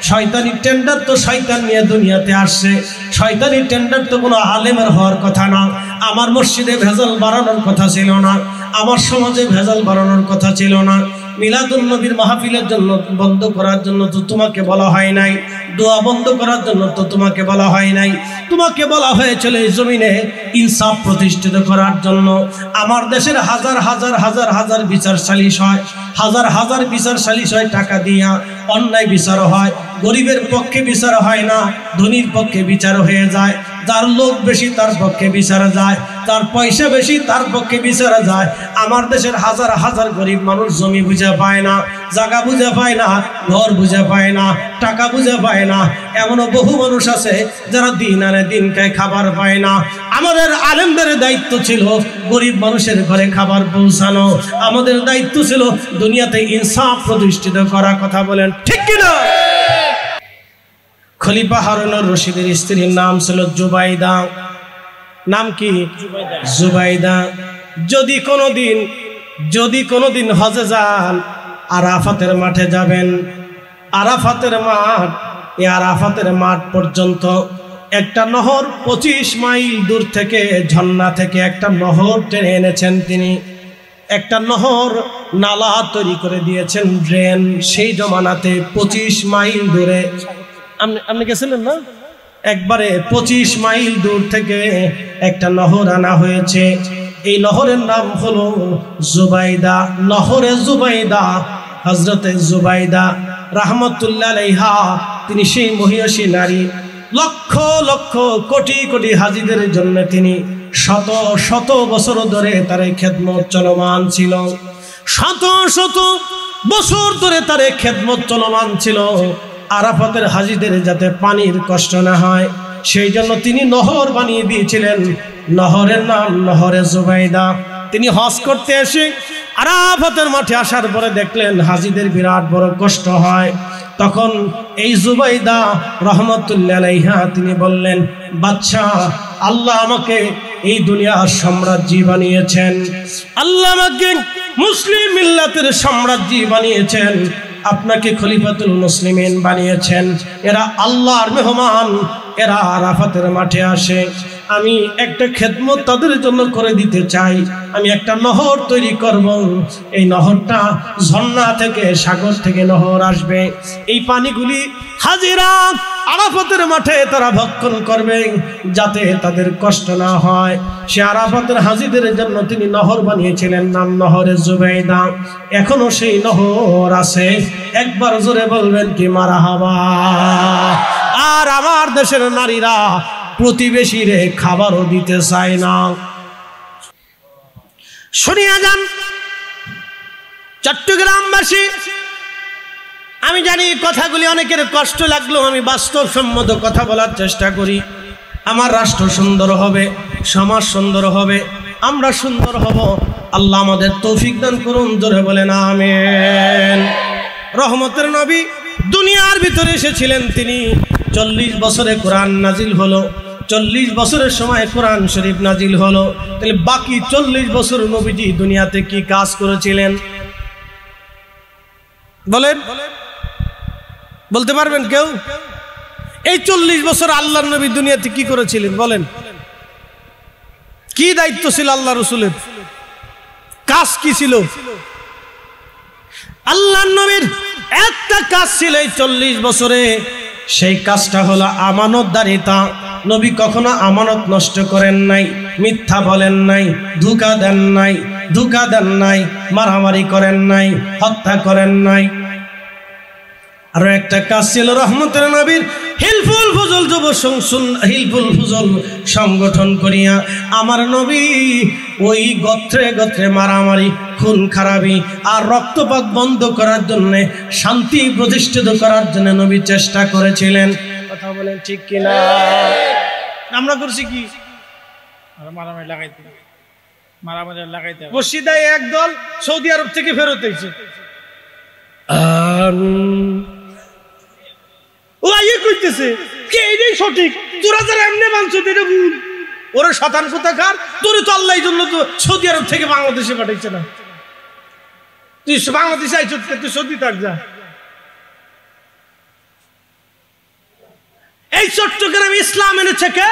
শয়তানি টেন্ডার তো শয়তান নিয়ে দুনিয়াতে আসছে, শয়তানি টেন্ডার তো কোনো আলেমের হওয়ার কথা না। আমার মসজিদে ভেজাল বাড়ানোর কথা ছিল না, আমার সমাজে ভেজাল বাড়ানোর কথা ছিল না। মিলাদুন নবীর মাহফিলের জন্য বন্ধ করার জন্য তো তোমাকে বলা হয় নাই, দোয়া বন্ধ করার জন্য তো তোমাকে বলা হয় নাই। তোমাকে বলা হয়েছিল এই জমিনে ইনসাফ প্রতিষ্ঠিত করার জন্য। আমার দেশের হাজার হাজার হাজার হাজার বিচার সালিশ হয়, হাজার হাজার বিচার সালিশ হয়, টাকা দিয়া অন্যায় বিচার হয়। গরিবের পক্ষে বিচার হয় না, ধনীর পক্ষে বিচার হয়ে যায়। যার লোক বেশি তার পক্ষে বিচার যায়, তার পয়সা বেশি তার পক্ষে বিচার যায়। আমার দেশের হাজার হাজার গরিব মানুষ জমি বুঝে পায় না, জায়গা বুঝে পায় না, ঘর বুঝে পায় না, টাকা বুঝে পায় না। এমনও বহু মানুষ আছে যারা দিন আনে দিন খায়, খাবার পায় না। আমাদের আলেমদের দায়িত্ব ছিল গরিব মানুষের ঘরে খাবার পৌঁছানো, আমাদের দায়িত্ব ছিল দুনিয়াতে ইনসাফ প্রতিষ্ঠিত করা। কথা বলেন ঠিক কিনা? খলিফা হারুনুর রশিদের স্ত্রীর নাম ছিল জুবাইদা। নাম কি? জুবাইদা। যদি কোনোদিন হজে যান, আরাফাতের মাঠে যাবেন। আরাফাতের মাঠ, এই আরাফাতের মাঠ পর্যন্ত একটা নহর 25 মাইল দূর থেকে, ঝর্ণা থেকে একটা নহর টেনে এনেছেন তিনি। একটা নহর নালা তৈরি করে দিয়েছেন, ড্রেন। সেই জমানাতে 25 মাইল দূরে, আপনি গেছিলেন না? একবারে 25 মাইল দূর থেকে একটা নহর আনা হয়েছে। এই নহরের নাম হলো জুবাইদা, নহরে জুবাইদা। হযরতে জুবাইদা রাহমাতুল্লাহ আলাইহা, তিনি সেই মহিয়সী নারী। লক্ষ লক্ষ কোটি কোটি হাজীদের জন্য তিনি শত শত বছর ধরে তার খেদমত চলমান ছিল। শত শত বছর ধরে তার খেদমত চলমান ছিল। আরাফাতের হাজীদের যাতে পানির কষ্ট না হয়, সেই জন্য তিনি নহর বানিয়ে দিয়েছিলেন। নহরের নাম নহরে জুবাইদা। তিনি হজ করতে এসে আরাফাতের মাঠে আসার পরে দেখলেন হাজীদের বিরাট বড় কষ্ট হয়। তখন এই জুবাইদা রহমতুল্লাহ আলাইহা তিনি বললেন, বাদশা, আল্লাহ আমাকে এই দুনিয়ার সাম্রাজ্য বানিয়েছেন, আল্লাহ আমাকে মুসলিম মিল্লাতের সাম্রাজ্য বানিয়েছেন, আপনাকে খলিফাতুল মুসলিমিন বানিয়েছেন। এরা আল্লাহর মেহমান, এরা আরাফাতের মাঠে আসে। আমি একটা খেদমত তাদের জন্য করে দিতে চাই। আমি একটা নহর তৈরি করব। এই নহরটা ঝর্ণা থেকে, সাগর থেকে নহর আসবে। এই পানিগুলি হাজিরা আরাফাতের মাঠে তারা ভক্ষণ করবে যাতে তাদের কষ্ট না হয়। সে আরাফাতের হাজীদের জন্য তিনি নহর বানিয়েছিলেন, নাম নহরে জুবাইদা। এখনো সেই নহর আছে, একবার জোরে বলবেন কি মারহাবা। আর আমার দেশের নারীরা প্রতিবেশীরে খাবারও দিতে চায় না। শুনিয়া যান চট্টগ্রামবাসী, আমি জানি কথাগুলি অনেকের কষ্ট লাগলেও আমি বাস্তবসম্মত কথা বলার চেষ্টা করি। আমার রাষ্ট্র সুন্দর হবে, সমাজ সুন্দর হবে, আমরা সুন্দর হব। আল্লাহ আমাদের তৌফিক দান করুন, জোরে বলেন আমিন। রহমতের নবী দুনিয়ার ভিতরে এসেছিলেন, তিনি 40 বছরে কোরআন নাজিল হলো। 40 বছরের সময় কোরআন শরীফ নাজিল হলো। তাহলে বাকি 40 বছর নবীজি দুনিয়াতে কি কাজ করেছিলেন বলেন? বলতে পারবেন কেউ? এই 40 বছর আল্লাহর নবী দুনিয়াতে কি করেছিলেন বলেন? কি দায়িত্ব ছিল আল্লাহ রসুলের? কাজ কি ছিল? আল্লাহর নবীর একটা কাজ ছিল এই 40 বছরে, সেই কাজটা হলো আমানতদারিতা। নবী কখনো আমানত নষ্ট করেন নাই, মিথ্যা বলেন নাই, ধোঁকা দেন নাই, মারামারি করেন নাই, হত্যা করেন নাই। আরো একটা কাজ ছিল রহমতের নবীর, হিলফুল ফুজল সংগঠন করিয়া আমার নবী ওই গোত্রে গোত্রে মারামারি, খুন খারাপি আর রক্তপাত বন্ধ করার জন্য, শান্তি প্রতিষ্ঠিত করার জন্য নবী চেষ্টা করেছিলেন। কথা বলেন ঠিক কিনা? আমরা করছি কি? মারামারি লাগাইতে মসজিদায় একদল সৌদি আরব থেকে ফেরত হয়েছে, ও আইয়ে কইতেছে কে এইটাই সঠিক, তোরা যারা এমনি মানছ এটা ভুল। ওরা শতান কোথাকার, তোর তো আল্লাহ এই জন্য তো সৌদি আরব থেকে বাংলাদেশে পাঠাইছে না। তুই বাংলাদেশে আইছ, তুই সৌদি থাক যা। এই চট্টগ্রামে ইসলাম এনেছে কে?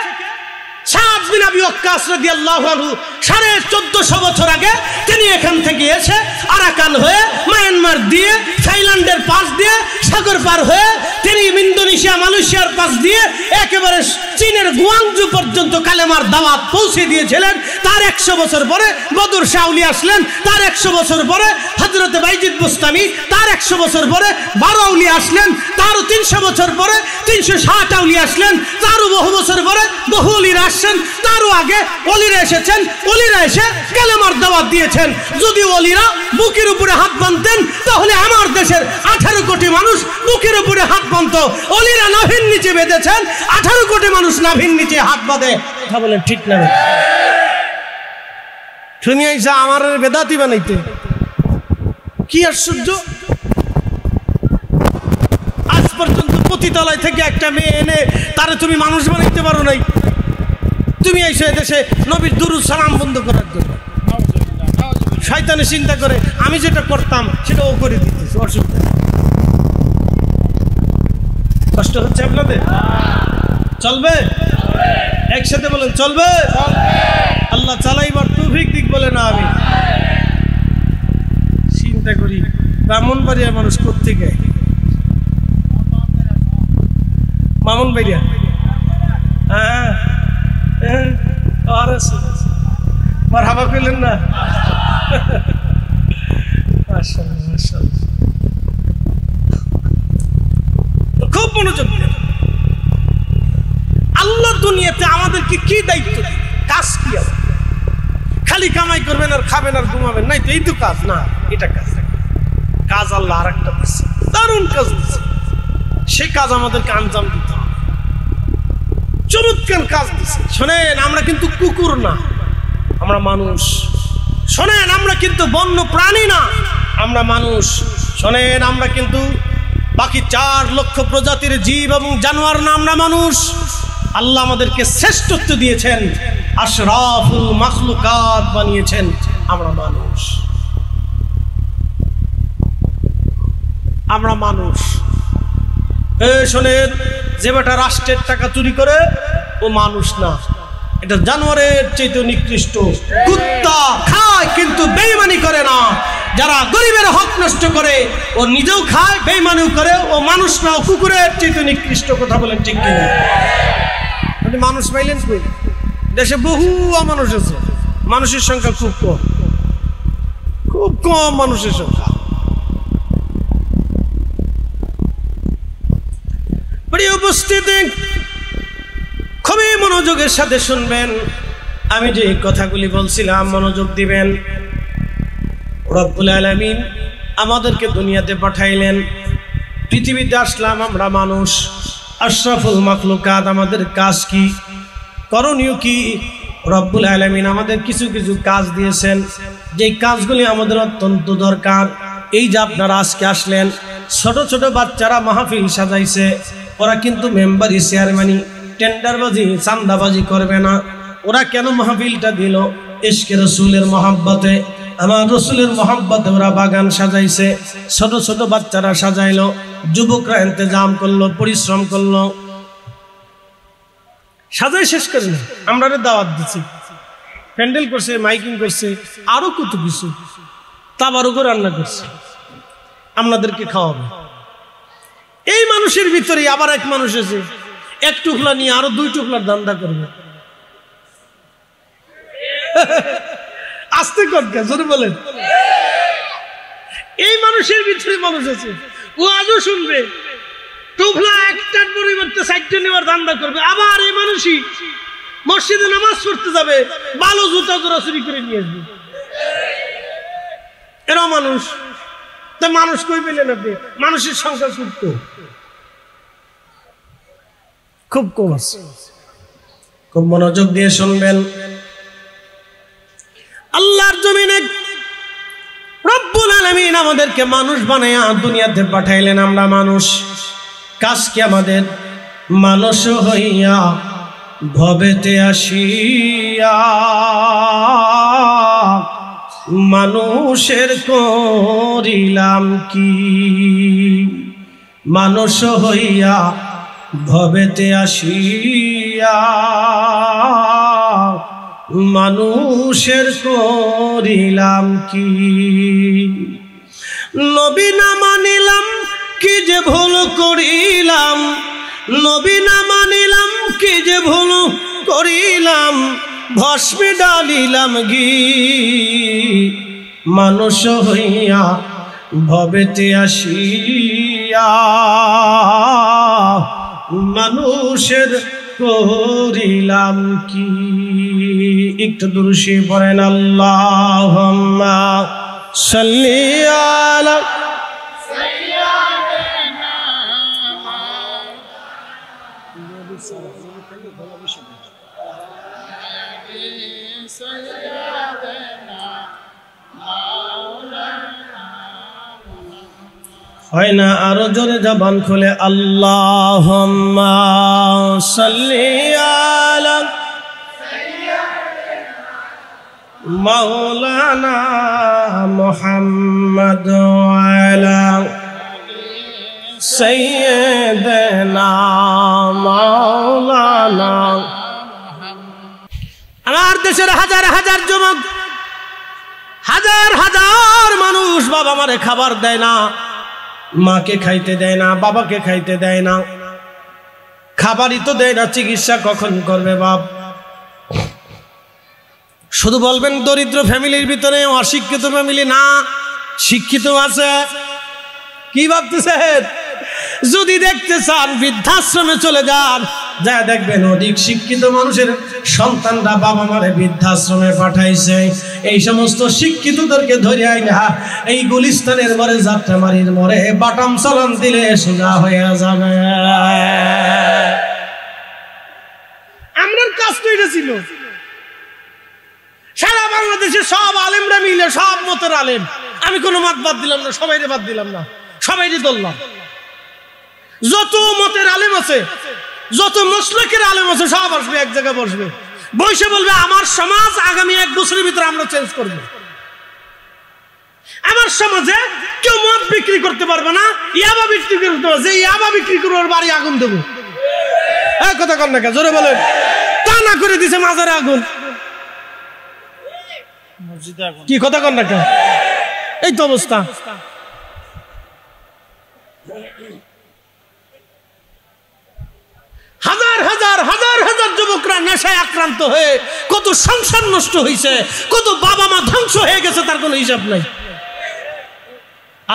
সাদ বিন আবি ওয়াক্কাস রাদিয়াল্লাহু আনহু 1450 বছর আগে তিনি এখান থেকে এসে আরাকান হয়ে মায়ানমার দিয়ে থাইল্যান্ডের পাশ দিয়ে সাগর পার হয়ে তিনি ইন্দোনেশিয়া মালয়েশিয়ার পাশ দিয়ে একেবারে চীনের গুয়াংজু পর্যন্ত কালেমার দাওয়াত পৌঁছে দিয়েছিলেন। তার 100 বছর পরে বদর শাহ আউলি আসলেন, তার 100 বছর পরে হযরত বাইজিদ বুস্তামি, তার 100 বছর পরে 12 আউলি আসলেন, তারও 300 বছর পরে 360 আউলি আসলেন, তারও বহু বছর পরে বহু অলিরা আসছেন, তারও আগে অলিরা এসেছেন। অলিরা এসে কালেমার দাওয়াত দিয়েছেন। যদি অলিরা বুকের উপরে হাত বাঁধতেন তাহলে আমার দেশের 18 কোটি মানুষ বুকের উপরে হাত বাঁধত। অলিরা নাভির নিচে বেঁধেছেন, 18 কোটি মানুষ নাভির নিচে হাত বাঁধে। কথা বলেন ঠিক না? শুনি আইসা আমার বেদাতি বানাইতে, কি আশ্চর্য! আজ পর্যন্ত পতিতালয় থেকে একটা মেয়ে এনে তারে তুমি মানুষ বানাইতে পারো নাই। তুমি এসে দেশে নবীর দুরূদ সালাম বন্ধ করার জন্য শয়তানে চিন্তা করে আমি যেটা করতাম সেটা ও করে দিতেছে। অসুবিধা, কষ্ট হচ্ছে আপনাদের? চলবে? একসাথে বলেন চলবে। আল্লাহ চালাইবার তৌফিক দিক বলে না। আমি চিন্তা করি ব্রাহ্মণবাড়িয়া মানুষ কোত্থেকে? ব্রাহ্মণবাড়িয়া, হ্যাঁ মারহাবা পেলেন না? খুব মনোযোগ। আল্লাহর দুনিয়াতে আমাদেরকে কি দায়িত্ব, কাজ কি? খালি কামাই করবেন আর খাবেন আর ঘুমাবেন নাই তো এই তো কাজ না। এটা কাজ আল্লাহ আর একটা দিচ্ছে, দারুণ কাজ দিচ্ছে। সেই কাজ আমাদেরকে আঞ্জাম দিতে হবে। চমৎকার কাজ দিচ্ছে। শোনেন, আমরা কিন্তু কুকুর না, আমরা মানুষ। শোনেন, আমরা কিন্তু বন্য প্রাণী না, আমরা মানুষ। শোনেন, আমরা কিন্তু বাকি 4 লক্ষ প্রজাতির জীব এবং জানোয়ার না, আমরা মানুষ। আল্লাহ আমাদেরকে শ্রেষ্ঠত্ব দিয়েছেন, আশরাফুল মাখলুকাত বানিয়েছেন। আমরা মানুষ, আমরা মানুষ। শোনেন, যে বেটা রাষ্ট্রের টাকা চুরি করে ও মানুষ না, এটা জানোয়ারের চাইতে নিকৃষ্ট। কুত্তা খায় কিন্তু বেঈমানি করে না। যারা গরিবের হক নষ্ট করে, ও নিজেও খায়, বেঈমানিও করে, ও মানুষ না, ও কুকুরের চেয়ে নিকৃষ্ট। কথা বলেন ঠিক কিনা? আপনি মানুষ পাইলেন কই? দেশে বহু অমানুষ আছে, মানুষের সংখ্যা খুব কম, খুব কম মানুষের সংখ্যা। প্রিয় উপস্থিতি, খুবই মনোযোগের সাথে শুনবেন। আমি যে কথাগুলি বলছিলাম মনোযোগ দিবেন। রব্বুল আলামিন আমাদেরকে দুনিয়াতে পাঠাইলেন, পৃথিবীতে আসলাম আমরা মানুষ, আশরাফুল মাখলুকাত। আমাদের কাজ কি, করণীয় কি? রব্বুল আলামিন আমাদের কিছু কিছু কাজ দিয়েছেন, যে কাজগুলি আমাদের অত্যন্ত দরকার। এই যে আপনারা আজকে আসলেন, ছোট ছোট বাচ্চারা মাহফিল সাজাইছে, ওরা কিন্তু মেম্বারি চেয়ারম্যানি টেন্ডারবাজি চান্দাবাজি করবে না। ওরা কেন মাহফিলটা দিল? ইশকে রসুলের মহাব্বতে, আমার রসুলের মহাব্বতে ওরা বাগান সাজাইছে, ছোট ছোট বাচ্চারা সাজাইলো, যুবকরা ইন্তজাম করলো, পরিশ্রম করলো, সাজাই শেষ করে না। আমরা দাওয়াত দিচ্ছি, প্যান্ডেল করছে, মাইকিং করছে, আরো কত কিছু, তাবারুকও রান্না করছে, আপনাদেরকে খাওয়াবে। এই মানুষের ভিতরে আবার এক মানুষ আছে, এক টুকলা নিয়ে আরো 2 টুকলার ধান্দা করবে। আস্তে কথা জোরে বলেন। এই মানুষের ভিতরে মানুষ আছে, ও আজও শুনবে, টুকলা একটার পরিবর্তে 4টা নেওয়ার ধান্দা করবে। আবার এই মানুষই মসজিদে নামাজ পড়তে যাবে, ভালো জুতা জোড়া চুরি করে নিয়ে আসবে। এরা মানুষ। তা মানুষ কই পেলেন আপনি? মানুষের সংখ্যা খুব কম আছে। খুব মনোযোগ দিয়ে শুনবেন। আল্লাহর জমিনে রব্বুল আলামিন আমাদেরকে মানুষ বানায়া দুনিয়াতে পাঠাইলেন। আমরা মানুষ, কাজ কি আমাদের? মানুষ হইয়া ভবেতে আসিয়া মানুষের করিলাম কি? মানুষ হইয়া ভবেতে আসিয়া মানুষের করিলাম কি? নবী না মানিলাম কি যে ভুল করিলাম, নবী না মানিলাম কি যে ভুল করিলাম, ভস্মে ডালিলাম ঘি। মানুষ হইয়া ভবেতে আসিয়া মানুষের করিলাম কি? একটু দুরূশি পড়েন, আল্লাহুম্মা সাল্লি আলা সাইয়্যিদিনা হয় না, আরো জোরে জবান খুলে আল্লাহুম্মা সাল্লি আলা মাওলানা মুহাম্মদ আলা সাইয়্যিদিনা মাওলানা। আমার দেশের হাজার হাজার যুবক, হাজার হাজার মানুষ বাবা মারে খাবার দেয় না, মাকে খাইতে দেয় না, বাবাকে খাইতে দেয় না, খাবারই তো দেয় না, চিকিৎসা কখন করবে বাপ? শুধু বলবেন দরিদ্র ফ্যামিলির ভিতরে, অশিক্ষিত ফ্যামিলি না, শিক্ষিত আছে। কি ভাবতেছেন? যদি দেখতে চান বৃদ্ধাশ্রমে চলে যান, যা দেখবেন অধিক শিক্ষিত মানুষের সন্তানরা বাবা মারে বৃদ্ধাশ্রমে পাঠাইছে। এই সমস্ত শিক্ষিতদেরকে ধরে আইনা এই গুলিস্তানের মরে, যাত্রাবাড়ির মরে বাটাম চালান দিলে সোজা হয়ে যাবে। আমরার কাজ তো এটা ছিল। সারা বাংলাদেশে সব আলেমরা মিলে, সব মতের আলেম, আমি কোনো মত বাদ দিলাম না, সবাইরে বাদ দিলাম না, সবাইরে ধরলাম। যত মতের আলেম আছে, যত মাসলাকের আলেম আছে, সব আসবে, এক জায়গায় বসবে, বসে বলবে আমার সমাজ আগামী 1 বছরের ভিতরে আমরা চেঞ্জ করব। আমার সমাজে কেউ মদ বিক্রি করতে পারবে না, ইয়াবা বিক্রি করতে পারবে, যে ইয়াবা বিক্রি করবে বাড়ি আগুন দেবো। এক কথা কন না, জোরে বলেন। তা না করে দিছে মাজারে আগুন। কি কথা কন না, এই তো অবস্থা। যুবকরা নেশায় আক্রান্ত হয়ে কত সংসার নষ্ট হয়েছে, কত বাবা মা ধ্বংস হয়ে গেছে, তার কোনো হিসাব নাই।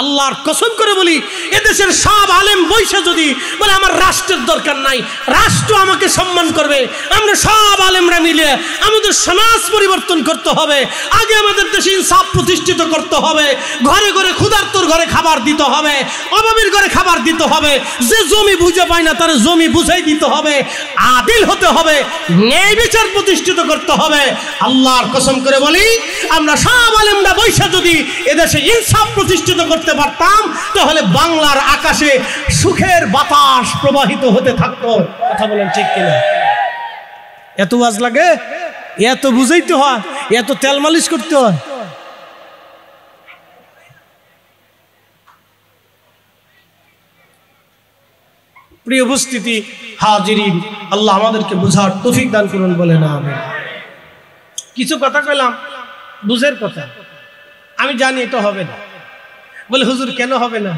আল্লাহর কসম করে বলি, এদেশের সব আলেম বৈশা যদি বলে আমার রাষ্ট্রের দরকার নাই, রাষ্ট্র আমাকে সম্মান করবে, আমরা সব আলেমরা মিলে আমাদের সমাজ পরিবর্তন করতে হবে। আগে আমাদের দেশে ইনসাফ প্রতিষ্ঠিত করতে হবে, ঘরে ঘরে ক্ষুধার্তর ঘরে খাবার দিতে হবে, অভাবীর ঘরে খাবার দিতে হবে, যে জমি বুঝে পায় না তার জমি বুঝাই দিতে হবে, আদিল হতে হবে, ন্যায় বিচার প্রতিষ্ঠিত করতে হবে। আল্লাহর কসম করে বলি, আমরা সব আলেমরা বৈশা যদি এদেশে ইনসাফ প্রতিষ্ঠিত করতে পারতাম, তাহলে বাংলার আকাশে সুখের বাতাস প্রবাহিত হতে থাকতো। কথা বলেন ঠিক কিনা? এত ওয়াজ লাগে, এত বুঝাইতে হয়, এত তেল মালিশ করতে হয়। প্রিয় উপস্থিতি, হাজিরিন, আল্লাহ আমাদেরকে বুঝার তৌফিক দান করুন, বলে না আমিন। কিছু কথা কইলাম বুঝের কথা, আমি জানি এটা হবে না। বলে হুজুর কেন হবে না?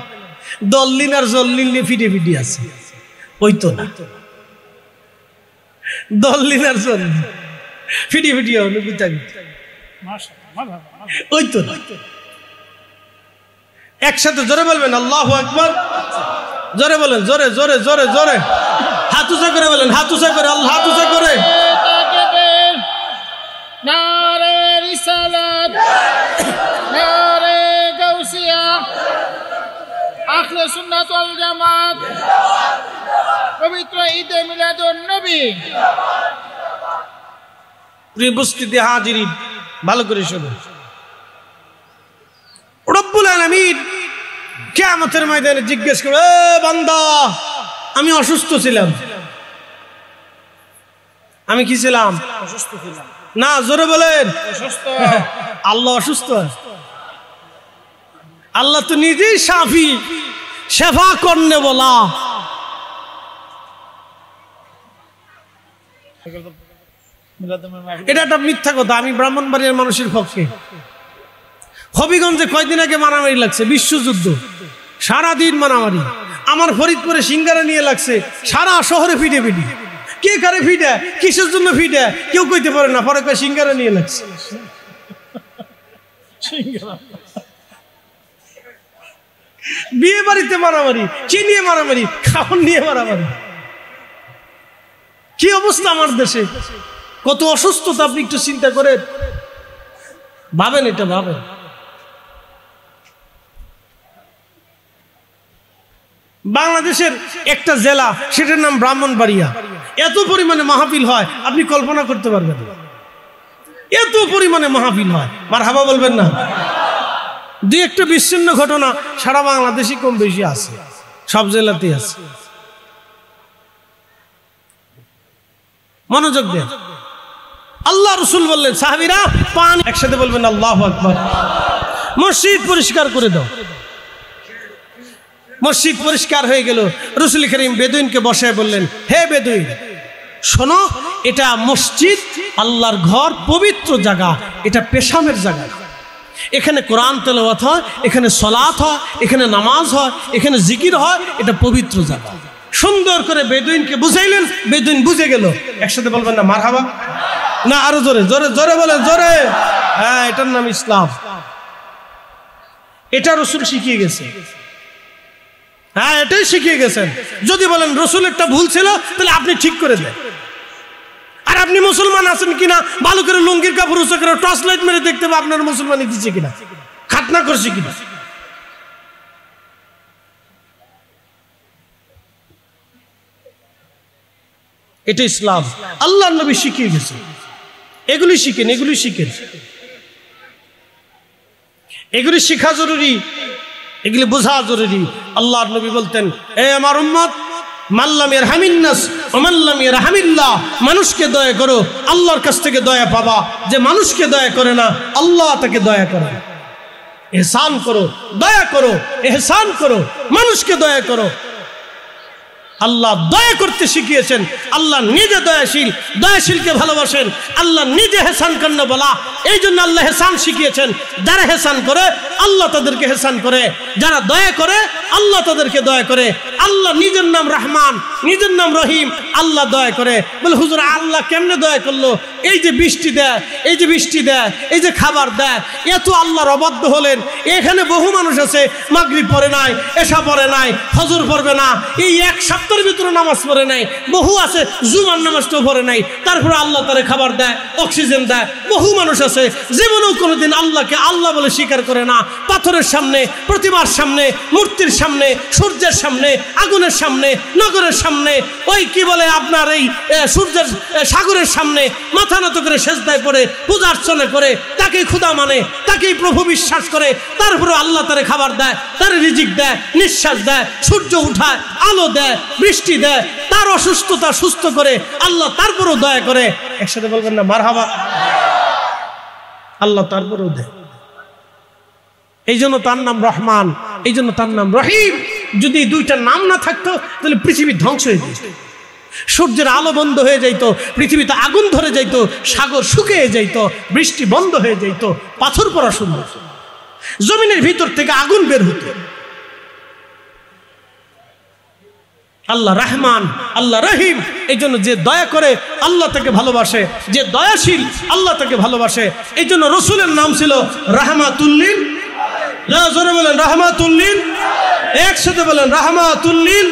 দল্লিন আর জল্লিন ফিটে ফিটে আছে, ওই তো না। দল্লিন আর জল্লিন ফিটে ফিটে হলো, ওই তো না। একসাথে জোরে বলবেন আল্লাহু আকবার, জোরে বলেন, জোরে জোরে জোরে জোরে, হাত উঁচা করে বলেন, হাত উঁচা করে, আল্লাহ হাত উঁচা করে। নারে রিসালাত, নারে গাউসিয়া, আহলে সুন্নাত ওয়াল জামাত, পবিত্র ঈদে মিলাদুন নবী। প্রিয় উপস্থিতি, হাজিরিন, ভালো করে শুনুন। রব্বুল আলামিন কিয়ামতের ময়দানে জিজ্ঞেস করে, বান্দা আমি অসুস্থ ছিলাম, আমি কি ছিলাম? অসুস্থ ছিলাম। না, জোরে বলেন। অসুস্থ। আল্লাহ অসুস্থ? আল্লাহ তো নিজেই শাফি, শেফা করনে বলা। এটা একটা মিথ্যা কথা। আমি ব্রাহ্মণবাড়িয়ার মানুষের পক্ষে। হবিগঞ্জে কয়দিন আগে মারামারি লাগছে, বিশ্বযুদ্ধ, সারাদিন মারামারি। আমার ফরিদপুরে সিঙ্গারা নিয়ে লাগছে, সারা শহরে ফিটে ফিটে। কে কারে ফিটে, কিসের জন্য ফিটে কেউ কইতে পারে না, পরে কয় সিঙ্গারা নিয়ে লাগছে। বিয়ে বাড়িতে মারামারি, কি নিয়ে মারামারি? খাওয়ান নিয়ে মারামারি। কি অবস্থা আমার দেশে, কত অসুস্থতা আপনি একটু চিন্তা করেন, ভাবেন, এটা ভাবেন। বাংলাদেশের একটা জেলা, সেটার নাম ব্রাহ্মণবাড়িয়া। এত পরিমাণে মাহফিল হয় আপনি কল্পনা করতে পারবেন না, এত পরিমাণে মাহফিল হয়। মারহাবা বলবেন না? দুই একটা বিচ্ছিন্ন ঘটনা সারা বাংলাদেশে কম বেশি আছে, সব জেলাতেই আছে। মনোযোগ দেন। আল্লাহ রাসূল বললেন, সাহাবীরা পানি, একসাথে বলবেন আল্লাহু আকবার। মসজিদ পরিষ্কার করে দাও। মসজিদ পরিষ্কার হয়ে গেল। রাসূল করিম বেদুইনকে বসায় বললেন, হে বেদুইন, শোনো, এটা মসজিদ, আল্লাহর ঘর, পবিত্র জায়গা, এটা পেশামের জায়গা। এখানে কোরআন তেলাওয়াত হয়, এখানে সালাত হয়, এখানে নামাজ হয়, এখানে জিকির হয়, এটা পবিত্র জায়গা। সুন্দর করে বেদুইনকে বুঝাইলেন, বেদুইন বুঝে গেল। একসাথে বলবেন না মারহাবা? না, আরো জোরে জোরে জোরে বলেন, জোরে। হ্যাঁ, এটার নাম ইসলাম। এটা রাসূল শিখিয়ে গেছে। হ্যাঁ, এটাই শিখিয়ে গেছেন। যদি বলেন রাসূল একটা ভুল ছিল, তাহলে আপনি ঠিক করে দেন। আর আপনি মুসলমান আছেন কিনা ভালো করে লুঙ্গির কাপড় উঁচু করে টর্চ লাইট মেরে দেখতে হবে আপনার মুসলমানি দিচ্ছে কিনা, খাতনা করছে কিনা। এটা ইসলাম, আল্লাহর নবী শিখিয়ে গেছে। এগুলি শিখেন, এগুলি শিখেন, এগুলি শিখা জরুরি, এগুলি বোঝা জরুরি। আল্লাহর নবী বলতেন, এ আমার উম্মত, মাল্লাম ইয়ারহামিন নাস ওয়া মাল্লাম ইয়ারহামিল্লাহ, মানুষকে দয়া করো, আল্লাহর কাছ থেকে দয়া পাবা। যে মানুষকে দয়া করে না, আল্লাহ তাকে দয়া করে। ইহসান করো, দয়া করো, ইহসান করো, মানুষকে দয়া করো। আল্লাহ দয়া করতে শিখিয়েছেন। আল্লাহ নিজে দয়াশীল, দয়াশীলকে ভালোবাসেন। আল্লাহ নিজে হেসান করেন বলা, এই জন্য আল্লাহ হেসান শিখিয়েছেন। যারা হেসান করে আল্লাহ তাদেরকে হেসান করে, যারা দয়া করে আল্লাহ তাদেরকে দয়া করে। আল্লাহ নিজের নাম রহমান, নিজের নাম রহিম, আল্লাহ দয়া করে। বলে হুজুর আল্লাহ কেমনে দয়া করলো? এই যে বৃষ্টি দেয়, এই যে বৃষ্টি দেয়, এই যে খাবার দেয়, এত আল্লাহর অবাধ্য হলেন। এখানে বহু মানুষ আছে মাগরিব পড়ে নাই, এশা পড়ে নাই, ফজর পড়বে না, এই এক সপ্তাহের ভিতরে নামাজ পড়ে নাই। বহু আছে জুমার নামাজটাও পড়ে নাই, তারপরে আল্লাহ তারে খাবার দেয়, অক্সিজেন দেয়। বহু মানুষ আছে জীবনেও কোনোদিন আল্লাহকে আল্লাহ বলে স্বীকার করে না। পাথরের সামনে, প্রতিমার সামনে, মূর্তির সামনে, সূর্যের সামনে, আগুনের সামনে, নগরের সামনে, ওই কি বলে আপনার এই সূর্যের সাগরের সামনে মাথা নত করে সেজদায় পড়ে পূজা অর্চনা করে, তাকেই খোদা মানে, তাকেই প্রভু বিশ্বাস করে। তারপরে আল্লাহ তারে খাবার দেয়, তার রিজিক দেয়, নিঃশ্বাস দেয়, সূর্য উঠায়, আলো দেয়, বৃষ্টি দেয়, তার অসুস্থতা সুস্থ করে। আল্লাহ তারপরেও দয়া করে। একসাথে বলবেন না মারহাবা? আল্লাহ তারপরেও দেয়। এই জন্য তার নাম রহমান, এই জন্য তার নাম রহিম। যদি দুইটা নাম না থাকতো তাহলে পৃথিবী ধ্বংস হয়ে যেত, সূর্যের আলো বন্ধ হয়ে যাইত, পৃথিবীতে আগুন ধরে যাইত, সাগর শুকিয়ে যাইত, বৃষ্টি বন্ধ হয়ে যাইত, পাথর পড়া শুরু হতো, জমিনের ভিতর থেকে আগুন বের হতো। আল্লাহ রহমান, আল্লাহ রহিম। এই জন্য যে দয়া করে আল্লাহ তাকে ভালোবাসে, যে দয়াশীল আল্লাহ তাকে ভালোবাসে। এই জন্য রসুলের নাম ছিল রাহমাতুল্লিল, জোরে বলেন রাহমাতুল্লিল, একসাথে বলেন রাহমাতুল্লিল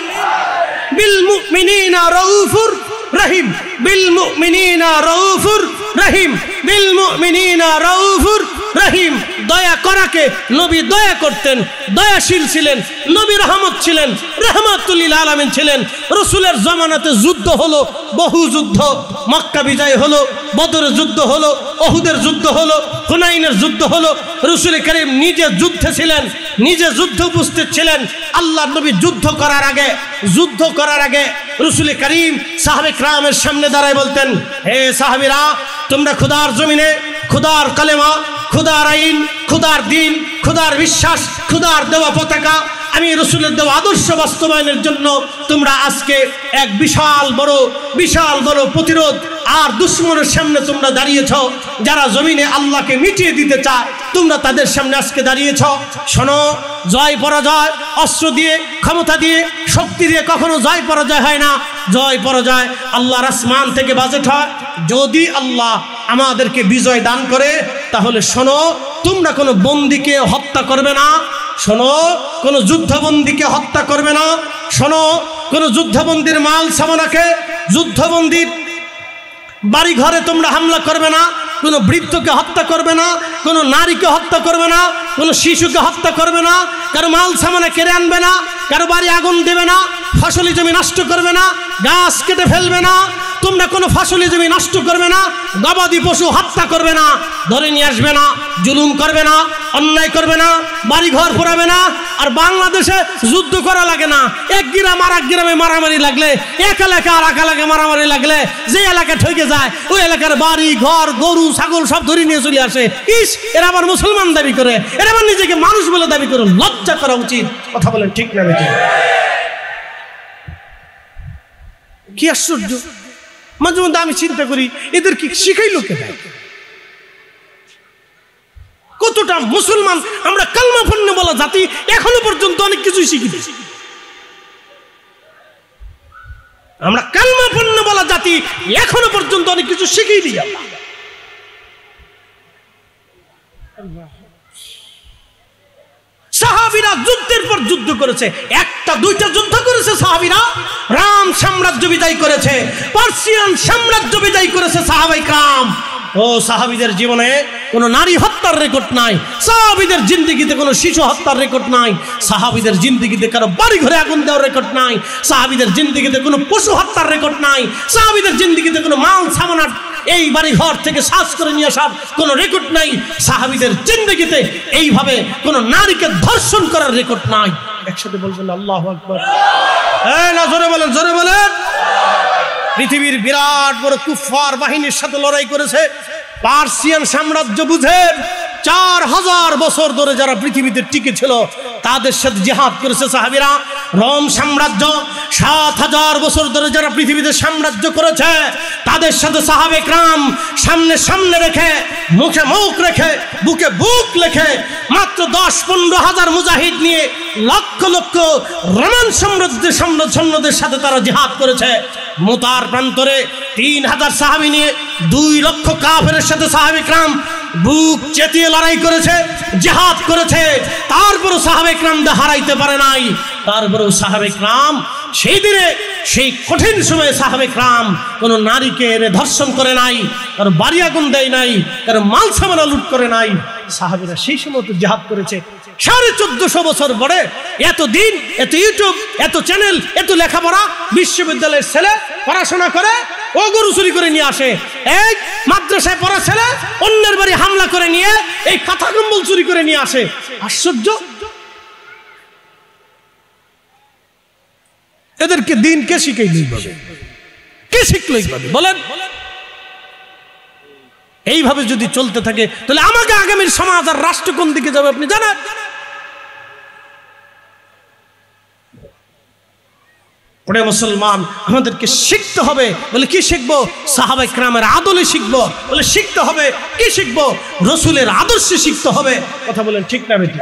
বিল মুমিনিনা রাউফুর রহিম, বিল মুমিনিনা রাউফুর রহিম, বিল মুমিনিনা রাউফুর রহিম। দয়া করাকে নবী দয়া করতেন, দয়াশীল ছিলেন, নবী রহমত ছিলেন, রহমাতুল লিল আলামিন ছিলেন। রসুলের জমানাতে যুদ্ধ হলো, বহু যুদ্ধ। মক্কা বিজয় হলো, বদরের যুদ্ধ হলো, ওহুদের যুদ্ধ হলো, হুনাইনের যুদ্ধ হলো। রসুল করিম নিজে যুদ্ধে ছিলেন, নিজে যুদ্ধ উপস্থিত ছিলেন। আল্লাহ নবী যুদ্ধ করার আগে রসুল করিম সাহাবে কিরামের সামনে দাঁড়ায় বলতেন, হে সাহাবীরা, তোমরা খোদার জমিনে খোদার কালেমা, খোদার আইন, খোদার দিন, খোদার বিশ্বাস, খোদার দেওয়া পতাকা, আমি রসুলের দেওয়া আদর্শ বাস্তবায়নের জন্য তোমরা আজকে এক বিশাল বড় প্রতিরোধ আর দুশ্মনের সামনে তোমরা দাঁড়িয়েছ। যারা জমিনে আল্লাহকে মিটিয়ে দিতে চায়, তোমরা তাদের সামনে আজকে দাঁড়িয়েছ। শোনো, জয় পরাজয় অস্ত্র দিয়ে, ক্ষমতা দিয়ে, শক্তি দিয়ে কখনো জয় পরাজয় হয় না। জয় পরাজয় আল্লাহর আসমান থেকে বাজেট হয়। যদি আল্লাহ আমাদেরকে বিজয় দান করে, তাহলে শোনো, তোমরা কোনো বন্দীকে হত্যা করবে না। শোনো, কোনো যুদ্ধবন্দীকে হত্যা করবে না। শোনো, কোনো যুদ্ধবন্দীর মাল সামানাকে, যুদ্ধবন্দীর বাড়ি ঘরে তোমরা হামলা করবে না। কোনো বৃদ্ধকে হত্যা করবে না, কোনো নারীকে হত্যা করবে না, কোনো শিশুকে হত্যা করবে না, কারো মাল সামানা কেড়ে আনবে না, কারো বাড়ি আগুন দেবে না, ফসলি জমি নষ্ট করবে না, গাছ কেটে ফেলবে না। তোমরা কোনো ফসলি জমি নষ্ট করবে না, গবাদি পশু হত্যা করবে না, ধরে নিয়ে আসবে না, জুলুম করবে না, অন্যায় করবে না, বাড়ি ঘর পোড়াবে না। আর বাংলাদেশে যুদ্ধ করা লাগে না। এক গ্রাম আর এক গ্রামে মারামারি লাগলে, এক এলাকা আর এক এলাকায় মারামারি লাগলে, যে এলাকা ঠকে যায় ওই এলাকার বাড়ি ঘর গরু ছাগল সব ধরে নিয়ে চলে আসে। ইস, এরা আবার মুসলমান দাবি করে, এরা আবার নিজেকে মানুষ বলে দাবি করে। লজ্জা করা উচিত। কথা বলেন ঠিক না? কি আশ্চর্য! মাঝে মধ্যে আমি চিন্তা করি, এদের কি শিখাইলো কে? কতটা মুসলমান আমরা, কালমা পড়নে বলা জাতি, এখনো পর্যন্ত অনেক কিছুই শিখি। আমরা কালমা পড়নে বলা জাতি, এখনো পর্যন্ত অনেক কিছু শিখেই দিই। সাহাবীরা যুদ্ধের পর যুদ্ধ করেছে, একটা দুইটা যুদ্ধ করেছে সাহাবীরা। রাম সাম্রাজ্য বিজয় করেছে, পার্সিয়ান সাম্রাজ্য বিজয় করেছে সাহাবায়ে কেরাম। ও সাহাবীদের জীবনে কোনো নারী হত্যার রেকর্ড নাই, সাহাবীদের জিন্দেগিতে কোনো শিশু হত্যার রেকর্ড নাই, সাহাবীদের জিন্দেগিতে কারো বাড়ি ঘরে আগুন দেওয়ার রেকর্ড নাই, সাহাবীদের জিন্দেগিতে কোনো পশু হত্যার রেকর্ড নাই, সাহাবীদের জিন্দেগিতে কোনো মাল সামানার এই বাড়ি ঘর থেকে সাজ করে নিয়ে আসার কোনো রেকর্ড নাই, সাহাবীদের জিন্দেগিতে এইভাবে কোনো নারীকে ধর্ষণ করার রেকর্ড নাই। একসাথে বলবেন আল্লাহু আকবার। না জোরে বলেন, জোরে বলেন। পৃথিবীর বিরাট বড় কুফফার বাহিনীর সাথে লড়াই করেছে পার্সিয়ান সাম্রাজ্য। বুঝেন, 4000 বছর ধরে যারা পৃথিবীতে টিকে ছিল, তাদের সাথে জিহাদ করেছে সাহাবীরা। রোম সাম্রাজ্য ৭,০০০ বছর ধরে যারা পৃথিবীতে সাম্রাজ্য করেছে তাদের সাথে সাহাবে کرام সামনে সামনে রেখে মুখে মুখ রেখে বুকে বুক রেখে মাত্র ১০-১৫ হাজার মুজাহিদ নিয়ে লক্ষ লক্ষ রোমান সৈন্যদের সাথে তারা জিহাদ করেছে। মুতার প্রান্তরে ৩,০০০ সাহাবী নিয়ে ২ লক্ষ কাফেরের সাথে সাহাবে کرام বুক চেতিয়ে লড়াই করেছে, জিহাদ করেছে। তারপরও সাহাবে کرامদের হারাইতে পারে নাই। তারপরেও সাহাবে کرام সেই দিনে সেই কঠিন সময়ে সাহাবে کرام কোনো নারীকে এনে ধর্ষণ করে নাই, কারো বাড়ি আগুন দেয় নাই, কারো মাল সামানা লুট করে নাই। সাহাবীরা সেই সময় তো জিহাদ করেছে। ১৪৫০ বছর পরে এত দিন, এত ইউটিউব, এত চ্যানেল, এত লেখাপড়া, বিশ্ববিদ্যালয়ের ছেলে পড়াশোনা করে ও গরু চুরি করে নিয়ে আসে, এই মাদ্রাসায় পড়া ছেলে অন্যের বাড়ি হামলা করে নিয়ে এই কাঁথা কম্বল চুরি করে নিয়ে আসে। আশ্চর্য! এদেরকে দিন কে শিখাইল? কে শিখলো এইভাবে বলেন? এইভাবে যদি চলতে থাকে তাহলে আমাকে আগামীর সমাজ আর রাষ্ট্র কোন দিকে যাবে আপনি জানেন? ওরে মুসলমান, আমাদেরকে শিখতে হবে। বলে কি শিখবো? সাহাবায়ে کرامের আদলে শিখবো। বলে শিখতে হবে কি শিখবো? রসুলের আদর্শে শিখতে হবে। কথা বলেন ঠিক না বেটি?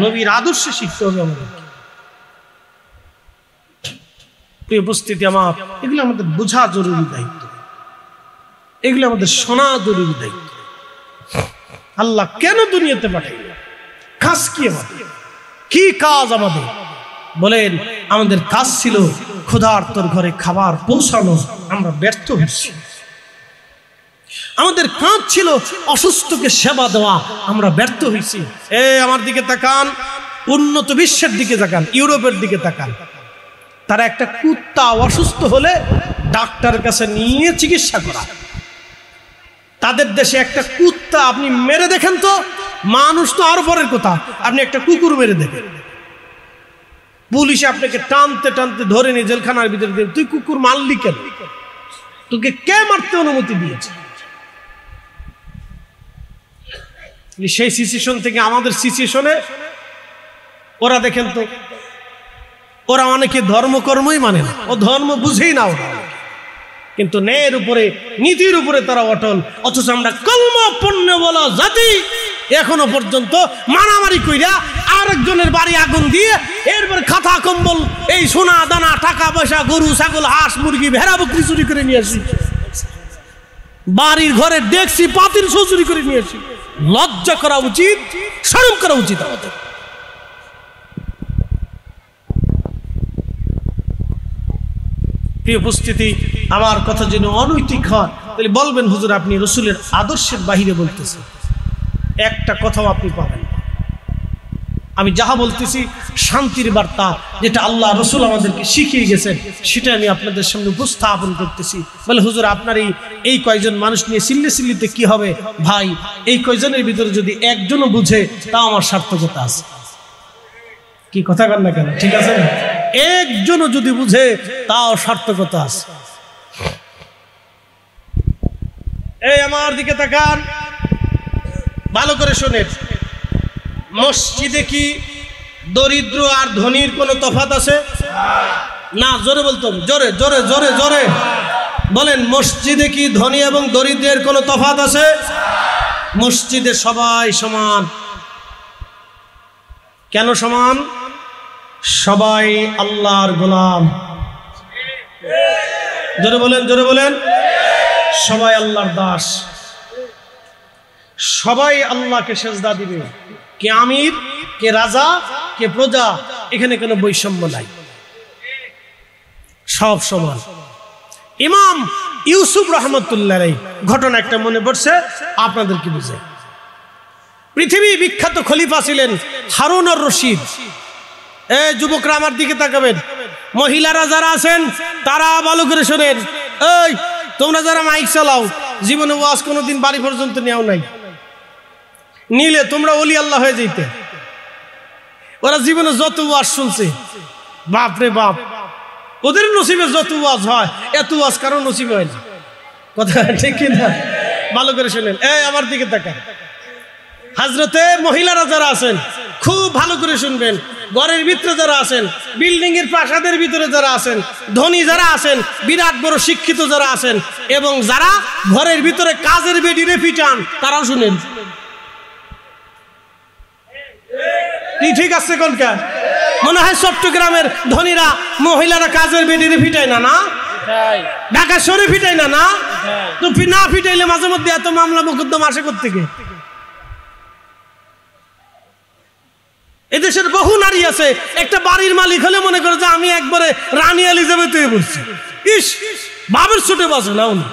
নবীর আদর্শে শিখতে হবে আমাদের। প্রিয় উপস্থিতি আমার, এগুলো আমাদের বোঝা জরুরি দায়িত্ব, এগুলো আমাদের শোনা জরুরি দায়িত্ব। আল্লাহ কেন দুনিয়াতে পাঠাইলেন? কাজ কি আমাদের? কি কাজ আমাদের? বলেন, আমাদের কাজ ছিল ক্ষুধার্তর ঘরে খাবার পৌঁছানো, আমরা ব্যর্থ হচ্ছি। আমাদের কাজ ছিল অসুস্থকে সেবা দেওয়া, আমরা ব্যর্থ হয়েছি। আমার দিকে তাকান, উন্নত বিশ্বের দিকে তাকান, ইউরোপের দিকে তাকান। তারা একটা কুত্তা অসুস্থ হলে ডাক্তারের কাছে নিয়ে চিকিৎসা করা। তাদের দেশে একটা কুত্তা আপনি মেরে দেখেন তো, মানুষ তো আরো পরের কথা, আপনি একটা কুকুর মেরে দেখেন, পুলিশে আপনাকে টানতে টানতে ধরে নিয়ে জেলখানার ভিতরে দিয়ে, তুই কুকুর মারলি কেন? তোকে কে মারতে অনুমতি দিয়েছে? সেই সিচুয়েশন থেকে আমাদের সিচুয়েশনে ওরা দেখেন তো, ওরা অনেকে ধর্মকর্মই মানে না, ও ধর্ম বুঝেই না ওরা, কিন্তু ন্যায়ের উপরে নীতির উপরে তারা অটল। অথচ আমরা কলমাপন্ন বলা জাতি এখনো পর্যন্ত মারামারি কইরা আরেকজনের বাড়ি আগুন দিয়ে এরপর খাতা কম্বল, এই সোনা দানা টাকা পয়সা গরু ছাগল হাঁস মুরগি ভেড়া বকরি চুরি করে নিয়ে আসি, বাড়ির ঘরে ডেকসি পাতিল চুরি করে নিয়ে আসি। লজ্জা করা উচিত, শরম করা উচিত আমাদের। প্রিয় উপস্থিতি, আমার কথা যেন অনৈতিক হয় তাহলে বলবেন, হুজুর আপনি রসুলের আদর্শের বাহিরে বলতেছেন। একটা কথাও আপনি পাবেন। আমি যাহা বলতেছি শান্তির বার্তা, যেটা আল্লাহ রসুল আমাদেরকে শিখিয়ে গেছেন, সেটা আমি আপনাদের সামনে উপস্থাপন করতেছি। বলে হুজুর আপনার এই কয়জন মানুষ নিয়ে সিল্লিতে কি হবে? ভাই, এই কয়জনের ভিতরে যদি একজনও বুঝে তা আমার সার্থকতা আছে। কি কথা বল না কেন? ঠিক আছে না? একজনও যদি বুঝে তাও সার্থকতা আছে। এই আমার দিকে তাকান, ভালো করে শোনেন। মসজিদে কি দরিদ্র আর ধনীর কোনো তফাৎ আছে? না, জোরে বলতো, জোরে জোরে জোরে জোরে বলেন। মসজিদে কি ধনী এবং দরিদ্রের কোনো তফাৎ আছে? মসজিদে সবাই সমান। কেন সমান? সবাই আল্লাহর গোলাম। জোরে বলেন, জোরে বলেন। সবাই আল্লাহর দাস, সবাই আল্লাহকে সেজদা দিবে। কে আমির, কে রাজা, কে প্রজা, এখানে কোনো বৈষম্য নাই, সব সমান। ইমাম ইউসুফ রহমতুল্লাহ আলাইহি ঘটনা একটা মনে পড়ছে, আপনাদেরকে বুঝে। পৃথিবী বিখ্যাত খলিফা ছিলেন হারুন আর রশিদ। এই যুবকরা আমার দিকে তাকাবেন, মহিলারা যারা আছেন তারা ভালো করে শোনেন। এই তোমরা যারা মাইক চালাও, জীবনে ওয়াজ কোনোদিন বাড়ি পর্যন্ত নেও নাই, নিলে তোমরা ওলি আল্লাহ হয়ে যেতে। ওরা জীবনে যত ওয়াজ শুনছে, বাপ রে বাপ, ওদের নসিবে যত ওয়াজ হয় এত ওয়াজ কারো নসিবে হয় না। কথা ঠিক কিনা? ভালো করে শোনেন। এই আমার দিকে তাকান, হাজরতে মহিলারা যারা আছেন খুব ভালো করে শুনবেন, ঘরের ভিতরে যারা আছেন, বিল্ডিং এর প্রাসাদের ভিতরে যারা আছেন, ধনী যারা আছেন, বিরাট বড় শিক্ষিত যারা আছেন, এবং যারা ঘরের ভিতরে কাজের বেডিরে পিটান, তারাও শুনেন। ঠিক আছে কোনটা? মনে হয় চট্টগ্রামের ধনীরা মহিলারা কাজের বেডিরে ফিটায় না, না ঢাকা শহরে ফিটাই না, না তো না ফিটাইলে মাঝে মধ্যে এত মামলা মোকদ্দমা আসে কোত্থেকে? এদেশের বহু নারী আছে, একটা বাড়ির মালিক হলে মনে করে যে আমি একবারে রানী এলিজাবেথ হয়ে বলছি। ইস, বাবের ছুটে বাসে না উনি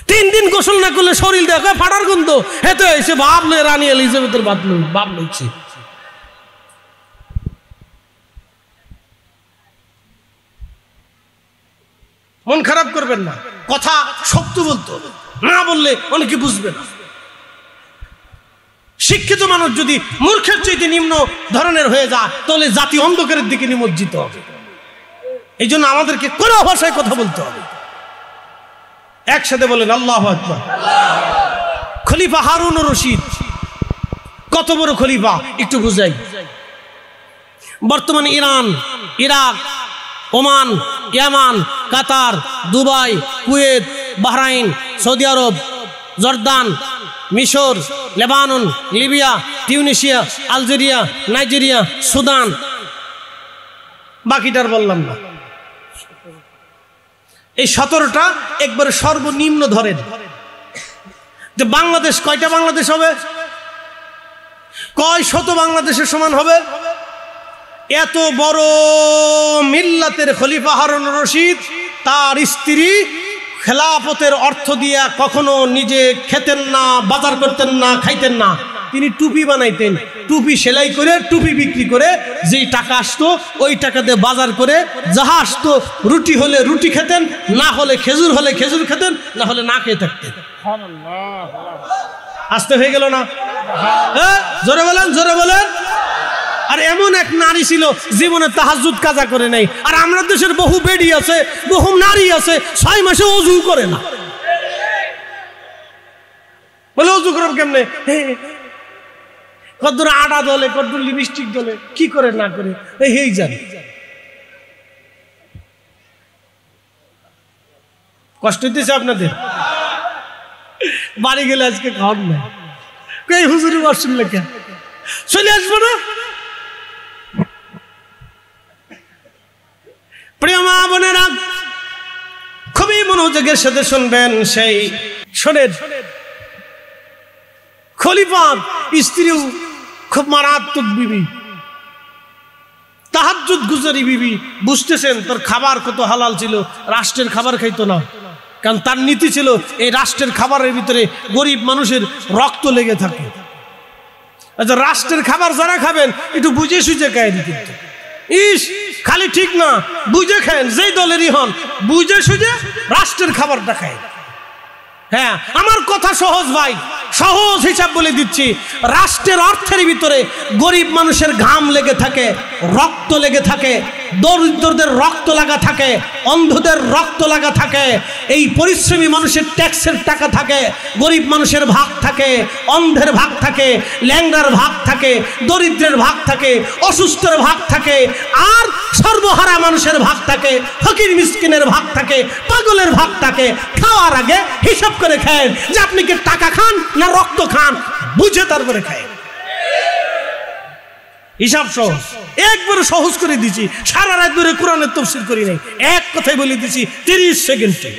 3 দিন গোসল না করলে শরীর দেখে ফাটার গন্ধ, হেতে এসে ভাবলে রানী এলিজাবেথের বাপ লইছে। মন খারাপ করবেন না, কথা শক্ত বলতে হবে, না বললে অনেকে বুঝবে না। শিক্ষিত মানুষ যদি মূর্খের চাইতে নিম্ন ধরনের হয়ে যায়, তাহলে জাতি অন্ধকারের দিকে নিমজ্জিত হবে। এই জন্য আমাদেরকে কোন ভাষায় কথা বলতে হবে। একসাথে বলেন আল্লাহু আকবার। খলিফা হারুন রশিদ কত বড় খলিফা একটু বুঝাই। বর্তমানে Iran, Iraq, Oman, Yemen, Qatar, Dubai, Kuwait, Bahrain, Saudi Arab, Jordan, মিশর, Lebanon, Libya, Tunisia, Algeria, Nigeria, Sudan, বাকিটার বললাম না। এই 17টা একবারে সর্বনিম্ন ধরেন। যে বাংলাদেশ কয়টা বাংলাদেশ হবে? কয় শত বাংলাদেশের সমান হবে? এত বড় মিল্লাতের খলিফা হারুন রশিদ তার স্ত্রী খেলাফতের অর্থ দিয়া কখনো নিজে খেতেন না, বাজার করতেন না, খাইতেন না। তিনি টুপি বানাইতেন, টুপি সেলাই করে টুপি বিক্রি করে যেই টাকা আসতো ওই টাকা দিয়ে বাজার করে যাহা আসতো, রুটি হলে রুটি খেতেন, না হলে খেজুর হলে খেজুর খেতেন, না হলে না খেয়ে থাকতেন। আসতে হয়ে গেল না? জোরে বলেন, জোরে বলেন। আর এমন এক নারী ছিল জীবনে তাহাজ্জুদ কাজা করে নাই। আর আমরা দেশের বহু বেডি আছে, বহু নারী আছে 6 মাসে ওযু করে না। বলে ওযু করব কেমনে? কতদূর আটা দলে, কতদূর লিপস্টিক দলে, কি করে না করে এই জানি। কষ্ট হইতেছে আপনাদের? বাড়ি গেলে আজকে খাওয়ান না, এই হুজুরি বসছেন লেখা চলে আসবো না। প্রিয় মা বোনেরা, খুবই মনোযোগের সাথে শুনবেন। সেই শোনেন, খলিফার স্ত্রীও খুব মারাত্মক বিবি, তাহাজ্জুদ গুজারি বিবি। বুঝতেছেন তোর খাবার কত হালাল ছিল, রাষ্ট্রের খাবার খাইতো না। কারণ তার নীতি ছিল এই রাষ্ট্রের খাবারের ভিতরে গরিব মানুষের রক্ত লেগে থাকে। আচ্ছা, রাষ্ট্রের খাবার যারা খাবেন একটু বুঝে সুঝে খায়। কিন্তু ইস, খালি ঠিক না, বুঝে খান, যেই দলেরই হন বুঝে সুঝে রাষ্ট্রের খাবারটা খায়। হ্যাঁ, আমার কথা সহজ ভাই, সহজ হিসাব বলে দিচ্ছি। রাষ্ট্রের অর্থের ভিতরে গরিব মানুষের ঘাম লেগে থাকে, রক্ত লেগে থাকে, দরিদ্রদের রক্ত লাগা থাকে, অন্ধদের রক্ত লাগা থাকে, এই পরিশ্রমী মানুষের ট্যাক্সের টাকা থাকে, গরিব মানুষের ভাগ থাকে, অন্ধের ভাগ থাকে, ল্যাংড়ার ভাগ থাকে, দরিদ্রের ভাগ থাকে, অসুস্থের ভাগ থাকে, আর সর্বহারা মানুষের ভাগ থাকে, ফকির মিসকিনের ভাগ থাকে, পাগলের ভাগ থাকে। খাওয়ার আগে হিসাব করে খায় যে আপনি কি টাকা খান না রক্ত খান, বুঝে তারপরে খায়। হিসাব সহজ, একবারে সহজ করে দিছি। সারা রাত ধরে কোরআনের তাফসীর করি নাই, এক কথাই বলে দিছি 30 সেকেন্ডে।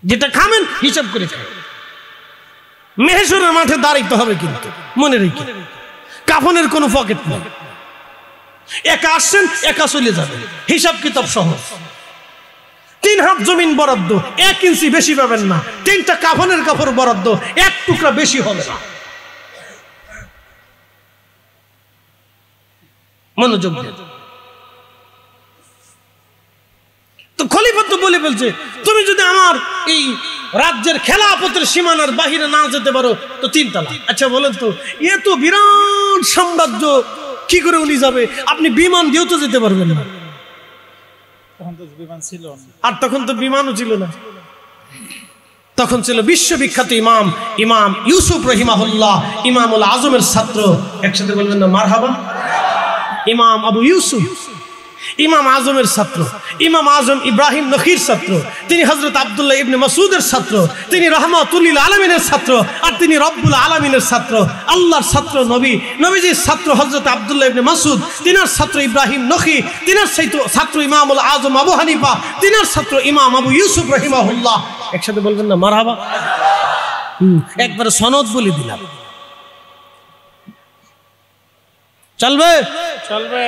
যেটা খাবেন হিসাব করে খাবেন। মেহেশ্বরের মাঠে দাঁড়াইতে হবে, কিন্তু মনে রেখে কাফনের কোনো পকেট নেই। একা আসছেন, একা চলে যাবেন, হিসাব কিতাব সহজ। 3 হাত জমিন বরাদ্দ, 1 ইঞ্চি বেশি পাবেন না। 3টা কাফনের কাপড় বরাদ্দ, 1 টুকরা বেশি হবে না। মনোযোগ দেন। তো খলিফা তো বলে বলছে, তুমি যদি আমার এই রাজ্যের খেলাফতের সীমানার বাহিরে না যেতে পারো তো 3 তালাক। আচ্ছা বলেন তো, এ তো বিরাট সাম্রাজ্য, কি করে উনি যাবে? আপনি বিমান দিয়েও তো যেতে পারবেন না। আর তখন তো বিমানও ছিল না। তখন ছিল বিশ্ববিখ্যাত ইমাম ইমাম ইউসুফ রহিমাহুল্লাহ, ইমামুল আজমের ছাত্র। একসাথে বলবেন না মারহাবা? ইমাম আবু ইউসুফ ইমাম আজমের ছাত্র, ইমাম আজম ইব্রাহিম নখীর ছাত্র, তিনি হযরত আব্দুল্লাহ ইবনে মাসউদের ছাত্র, তিনি রাহমাতুল লিল আলামিনের ছাত্র, আর তিনি রব্বুল আলামিনের ছাত্র, আল্লাহর ছাত্র। নবীজির ছাত্র হযরত আব্দুল্লাহ ইবনে মাসউদ, তিনার ছাত্র ইব্রাহিম নখী, তিনার ছাত্র ইমামুল আজম আবু হানিফা, তিনার ছাত্র ইমাম আবু ইউসুফ রহিমাহুল্লাহ। একসাথে বলবেন না মারহাবা? একবার সনদ বলে দিলাম, চলবে? চলবে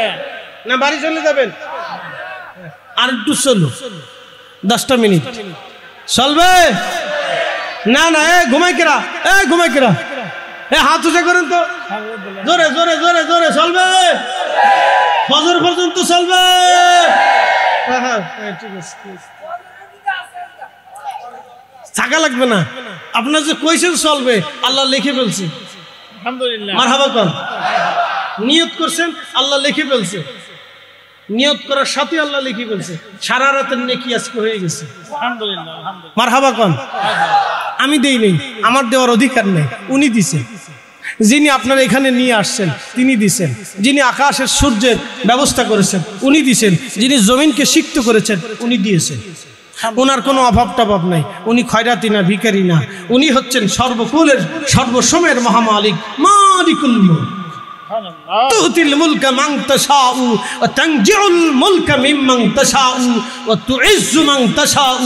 না বাড়ি চলে যাবেন? আর একটু চলো, 10টা মিনিট চলবে? না না, ঘুমাই কেরা, ঘুমাই কেরা, হাত উঁচা করেন তো, জোরে জোরে জোরে জোরে। চলবে? ফজর পর্যন্ত চলবে? হ্যাঁ ঠিক আছে, থাকা লাগবে না। আপনার যে কইছেন চলবে, আল্লাহ লিখে ফেলছে। আলহামদুলিল্লাহ, মারহাবা কর। নিয়ত করছেন, আল্লাহ লিখে ফেলছে। নিয়ত করার সাথে আল্লাহ লিখে ফেলছে। সারা রাতের নেকি আজকে হয়ে গেছে। আলহামদুলিল্লাহ, আলহামদুলিল্লাহ। মারহাবা কর। আমি দেই নেই, আমার দেওয়ার অধিকার নেই, উনি দিছেন। যিনি আপনারা এখানে নিয়ে আসছেন তিনি দিছেন। যিনি আকাশের সূর্যের ব্যবস্থা করেছেন উনি দিছেন। যিনি জমিনকে সিক্ত করেছেন উনি দিয়েছেন। ওনার কোনো অভাব টভাব নাই। উনি খয়রাতি না, ভিখারি না। উনি হচ্ছেন সর্বকুলের সর্বসময়ের মহামালিক, মালিকুল মুলক। তুতিল মুলকা মান তাশাউ ওয়া তানজিউল মুলকা মিম্মান তাশাউ ওয়া তুইজ্জু মান তাশাউ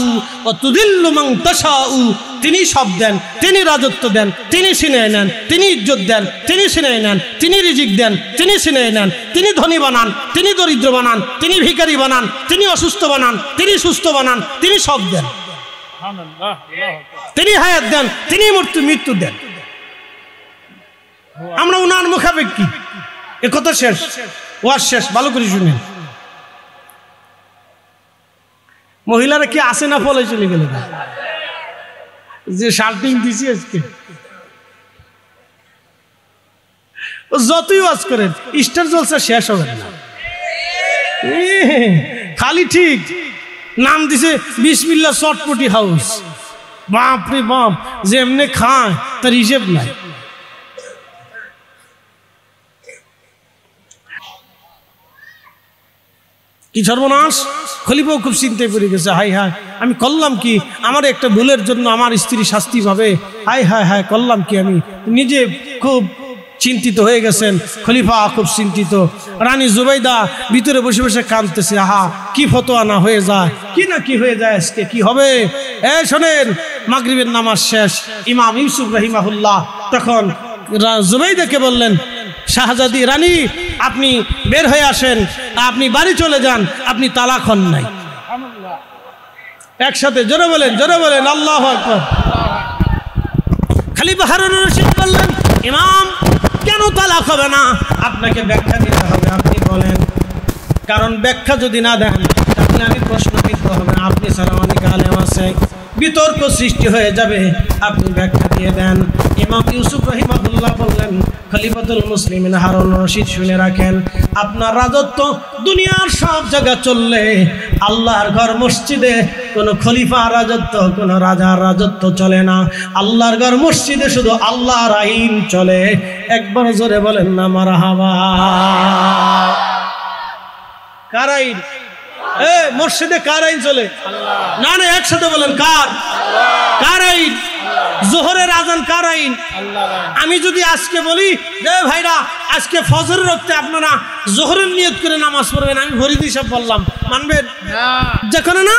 ওয়া তুযিল্লু মান তাশাউ। তিনি সব দেন, তিনি রাজত্ব দেন, তিনি ছিনিয়ে নেন, তিনি ইজ্জত দেন, তিনি ছিনিয়ে নেন, তিনি রিজিক দেন, তিনি ছিনিয়ে নেন, তিনি ধনী বানান, তিনি দরিদ্র বানান, তিনি ভিখারি বানান, তিনি অসুস্থ বানান, তিনি সুস্থ বানান, তিনি সব দেন। তিনি হায়াত দেন, তিনি মৃত্যু দেন। আমরা উনার মুখাপেক্ষী। এ কথা শেষ, ওয়াজ শেষ, ভালো করে শুনেন। মহিলারা কি আসে না ফলে চলে গেল? যে শার্টিং দিছি আজকে, যতই ওয়াজ করেন স্টার জলসা শেষ হবে না। খালি ঠিক নাম দিছে বিসমিল্লাহ চটপটি হাউস। বাপ রে বাপ, যে এমনি খায় তার হিসেব নাই। কি সর্বনাশ! খলিফাও খুব চিন্তায় পড়ে গেছে। হাই হাই, আমি করলাম কি? আমার একটা ভুলের জন্য আমার স্ত্রী শাস্তি পাবে। হাই হাই হাই, করলাম কি আমি? নিজে খুব চিন্তিত হয়ে গেছেন। খলিফা খুব চিন্তিত। রানী জুবাইদা ভিতরে বসে বসে কাঁদতেছে। আহা, কি ফতোয়া না হয়ে যায়, কি না কি হয়ে যায়, আজকে কি হবে? শোনেন, মাগরিবের নামাজ শেষ। ইমাম ইউসুফ রহিমাহুল্লাহ তখন জুবাইদাকে বললেন, শাহজাদি রানী, আপনি বের হয়ে আসেন, আপনি বাড়ি চলে যান, আপনি তালাক হন নাই। একসাথে জোরে বলেন, জোরে বলেন আল্লাহু আকবার। খলিফা হারুনুর রশিদ বললেন, ইমাম, কেন তালাক হবে না? আপনাকে ব্যাখ্যা দিতে হবে, আপনি বলেন। কারণ ব্যাখ্যা যদি না দেন তাহলে আমি প্রশ্নবিদ্ধ হবে। আপনি ছাড়া অনেক আলেম আছে, বিতর্ক সৃষ্টি হয়ে যাবে। আপনি ব্যাখ্যা দিয়ে দেন। ইমাম ইউসুফ রহিমাহুল্লাহ বললেন, খলিফাতুল মুসলিমিন হারুন রশিদ, শুনে রাখেন, আপনার রাজত্ব দুনিয়ার সব জায়গা চললে আল্লাহর ঘর মসজিদে কোনো খলিফা রাজত্ব, কোনো রাজার রাজত্ব চলে না। আল্লাহর ঘর মসজিদে শুধু আল্লাহর আইন চলে। একবার জোরে বলেন না মারহাবা। কার আইন? মসজিদে কার আইন চলে? না না, একসাথে বলেন, কার? কার আইন? জোহরের আজান কার আইন? আমি যদি আজকে বলি যে ভাইরা আজকে ফজরের রক্তে আপনারা জোহরের নিয়ত করে নামাজ পড়বেন, আমি ফরিদ হিসাব বললাম, মানবেন? যখন না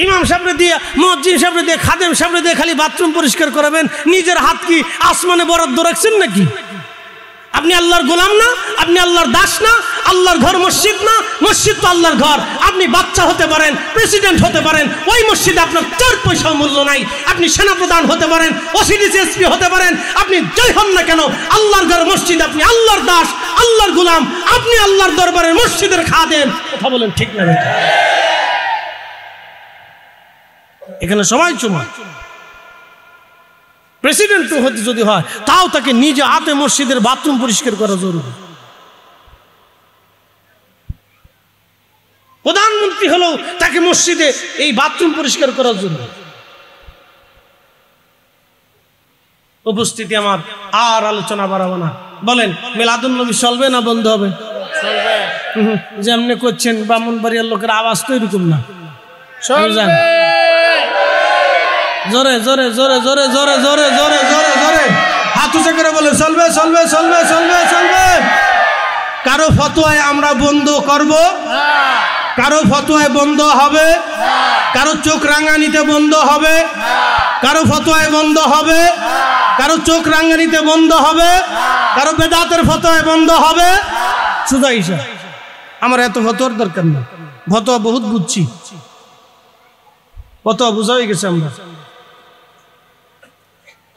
ইমাম সাহেবরে দিয়ে, মুয়াজ্জিন সাহেবরে দিয়ে, খাদেম সাহেবরে দিয়ে খালি বাথরুম পরিষ্কার করাবেন, নিজের হাত কি আসমানে বরাদ্দ রাখছেন নাকি? আপনি আল্লাহর গোলাম না? আপনি আল্লাহর দাস না? আল্লাহর ঘর মসজিদ না? মসজিদ তো আল্লাহর ঘর। আপনি বাচ্চা হতে পারেন, প্রেসিডেন্ট হতে পারেন, ওই মসজিদে আপনার 4 পয়সা মূল্য নাই। আপনি সেনাপ্রধান হতে পারেন, ওসিডিসি এসপি হতে পারেন, আপনি জয় হন না কেন, আল্লাহর ঘর মসজিদ, আপনি আল্লাহর দাস, আল্লাহর গোলাম, আপনি আল্লাহর দরবারের মসজিদের খাদেম। কথা বলেন ঠিক না? এখানে সবাই চুমা। প্রেসিডেন্ট হতে যদি হয় তাও তাকে নিজে হাতে মসজিদের বাথরুম পরিষ্কার করা জরুরি। প্রধানমন্ত্রী হলেও তাকে মসজিদে এই বাথরুম পরিষ্কার করা জরুরি। উপস্থিতি আমার, আর আলোচনা বাড়াবো না। বলেন মিলাদুন নবী চলবে না বন্ধ হবে? চলবে। যেমনি করছেন ব্রাহ্মণবাড়িয়ার লোকের আওয়াজ তো এরকম না। চলবে। জোরে জোরে জোরে জোরে জোরে জোরে জোরে জোরে জোরে হাত উঁচু করে বলে চলবে চলবে চলবে চলবে চলবে। কারো ফতোয়ায় আমরা বন্ধ করব, কারো ফতোয়ায় বন্ধ হবে, কারো চোখ রাঙানিতে বন্ধ হবে, কারো ফতোয়ায় বন্ধ হবে, কারো চোখ রাঙানিতে বন্ধ হবে, কারো বেদাতের ফতোয়ায় বন্ধ হবে। সুদা ঈশা আমার এত ফতোয়ার দরকার নেই, ফতোয়া বহুত বুঝছি, ফতোয়া বুঝা হয়ে গেছে আমরা।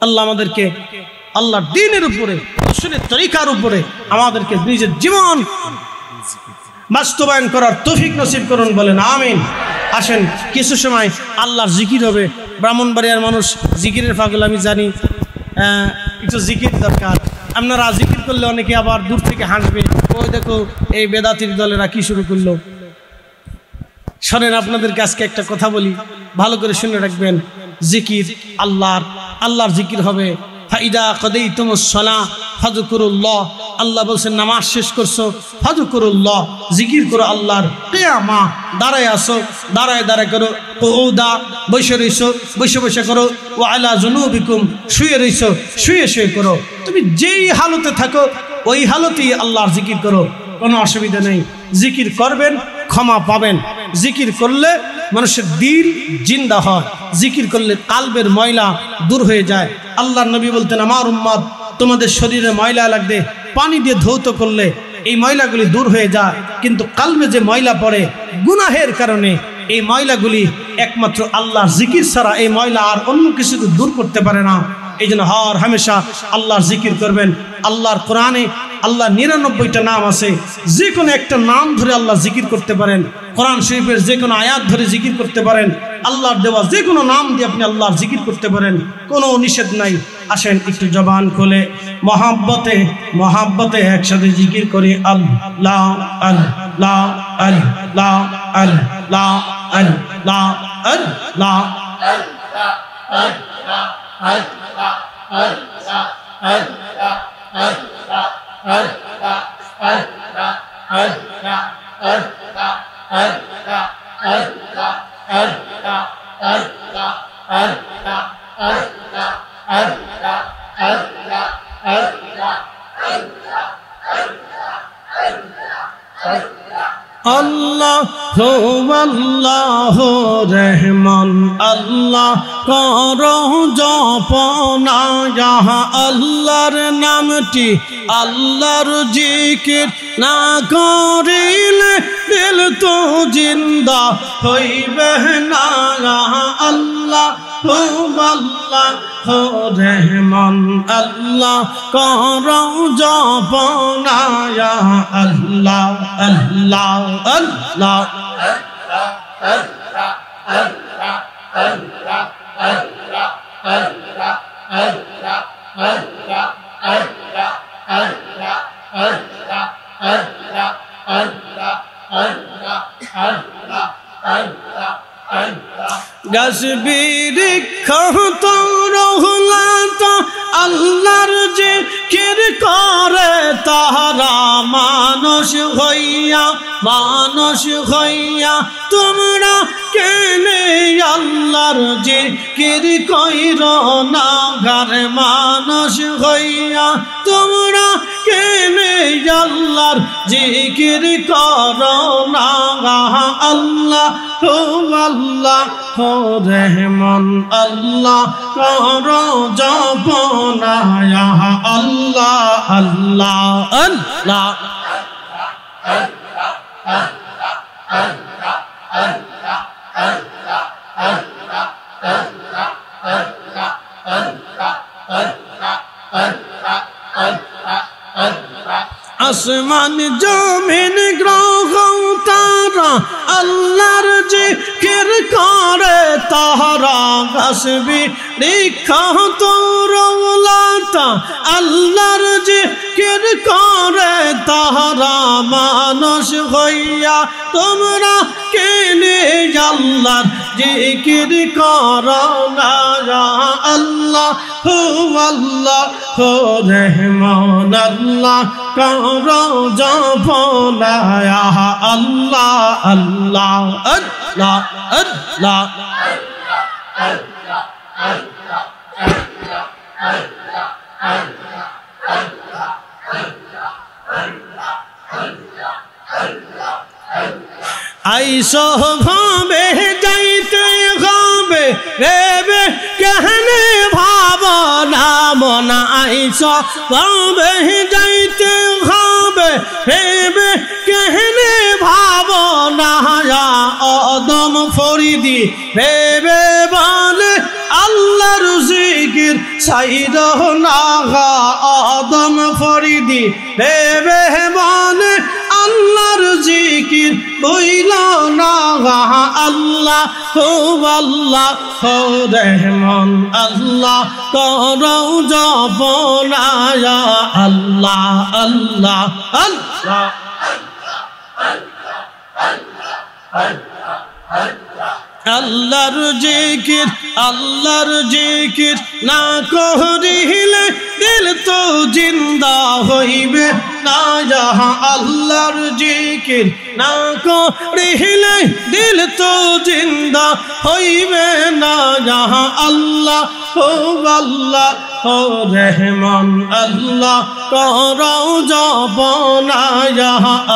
আল্লাহ আমাদেরকে আল্লাহর দ্বীনের উপরে, রাসূলের তরিকার উপরে আমাদেরকে নিজের জীবন বাস্তবায়ন করার তৌফিক নসিব করুন, বলেন আমিন। আসেন কিছু সময় আল্লাহর জিকির হবে। ব্রাহ্মণবাড়িয়ার মানুষ জিকিরের পাগল, আমি জানি, একটু জিকির দরকার। আপনারা জিকির করলে অনেকে আবার দূর থেকে হাসবে, ওই দেখো এই বেদাতির দলেরা কি শুরু করলো। শোনেন আপনাদেরকে আজকে একটা কথা বলি, ভালো করে শুনে রাখবেন। জিকির আল্লাহর জিকির হবে। ফাইদা কাদাইতুমুস সালাহ ফাযকুরুল্লাহ, আল্লাহ বলছেন নামাজ শেষ করছো ফাযকুরুল্লাহ, জিকির করো আল্লাহর। কিয়ামা দাঁড়ায় আসো, দাঁড়ায় দাঁড়ায় করো। কুউদা বসে রইছো, বসে বসে করো। ওয়া আলা জুনুবিকুম শুয়ে রইছো, শুয়ে শুয়ে করো। তুমি যেই হালতে থাকো ওই হালতেই আল্লাহর জিকির করো, কোনো অসুবিধা নেই। জিকির করবেন, ক্ষমা পাবেন। জিকির করলে মানুষের দিল জিন্দা হয়, জিকির করলে কালবের ময়লা দূর হয়ে যায়। আল্লাহর নবী বলতেন আমার উম্মত তোমাদের শরীরে ময়লা লাগবে, পানি দিয়ে ধৌত করলে এই ময়লাগুলি দূর হয়ে যায়, কিন্তু কালবে যে ময়লা পড়ে গুনাহের কারণে, এই ময়লাগুলি একমাত্র আল্লাহর জিকির ছাড়া এই ময়লা আর অন্য কিছু দূর করতে পারে না। এই জন্য হর হামেশা আল্লাহর জিকির করবেন। আল্লাহর কোরআনে আল্লাহ 99টা নাম আছে, যে কোনো একটা নাম ধরে আল্লাহ জিকির করতে পারেন। কোরআন শরীফের যে কোনো আয়াত ধরে জিকির করতে পারেন। আল্লাহর দেওয়া যে কোনো নাম দিয়ে আপনি আল্লাহর জিকির করতে পারেন, কোনো নিষেধ নাই। আসেন একটু জবান খুলে মহাব্বতে মহাব্বতে একসাথে জিকির করি আল্লাহ আল্লাহ আল্লাহ আল্লাহ আল্লাহ আল্লাহ আল্লাহ আল্লাহ রহমান আল্লাহ করো জপনা, আল্লাহর নামটি আল্লাহর জিকির না করিলে দিল তো জিন্দা হইবে না। আল্লাহ আল্লাহ রহমান আল্লাহ করো জপনা, আল্লাহ আল্লাহ আল্লাহ গাছ বৃক্ষ তো রহুলা তো আল্লাহর জিকির করে তাহারা, মানুষ হইয়া তোমরা কেনে আল্লাহর জিকির কইর না। ঘর মানুষ হইয়া তোমরা কেনে আল্লাহর জিকির করো না। আল্লাহ আল্লাহ রহমান আল্লাহ করো জপনা, আল্লাহ আল্লাহ আল্লাহ আসমান জমিন গ্রহ তারা তোমরা আল্লাহর জিকির করে তাহারা গাছবি রিক্ষা তোরওলাতা আল্লাহর জিকির করে তাহারা মানুষ হইয়া তোমরা কেনে আল্লাহর জিকির করো না আল্লাহ হু আল্লাহ হু রহমান আল্লাহ করো জপনা আল্লাহ আল্লাহ আল্লাহ আল্লাহ আইসো ভাবে যাইতে হবে রেবে কেহনে ভাবনা মনা আইসো ভাবে যাইতে হবে রেবে কেহনে ভাবনা আদম ফরিদি রেবে বলে আল্লাহর জিকির সাইদ না আদম ফরিদি রেবে বলে আল্লাহর জিকির বইল না আল্লাহ হু আল্লাহ হু রহমান আল্লাহ করো জপনা আল্লাহ আল্লাহ আল্লাহ আল্লাহর জিকির না করিলে দিল তো জিন্দা হইবে না আল্লাহর জিকির না করিলে দিল তো জিন্দা হইবে না আল্লাহ হু আল্লাহ হু রহমান আল্লাহ করো জপনা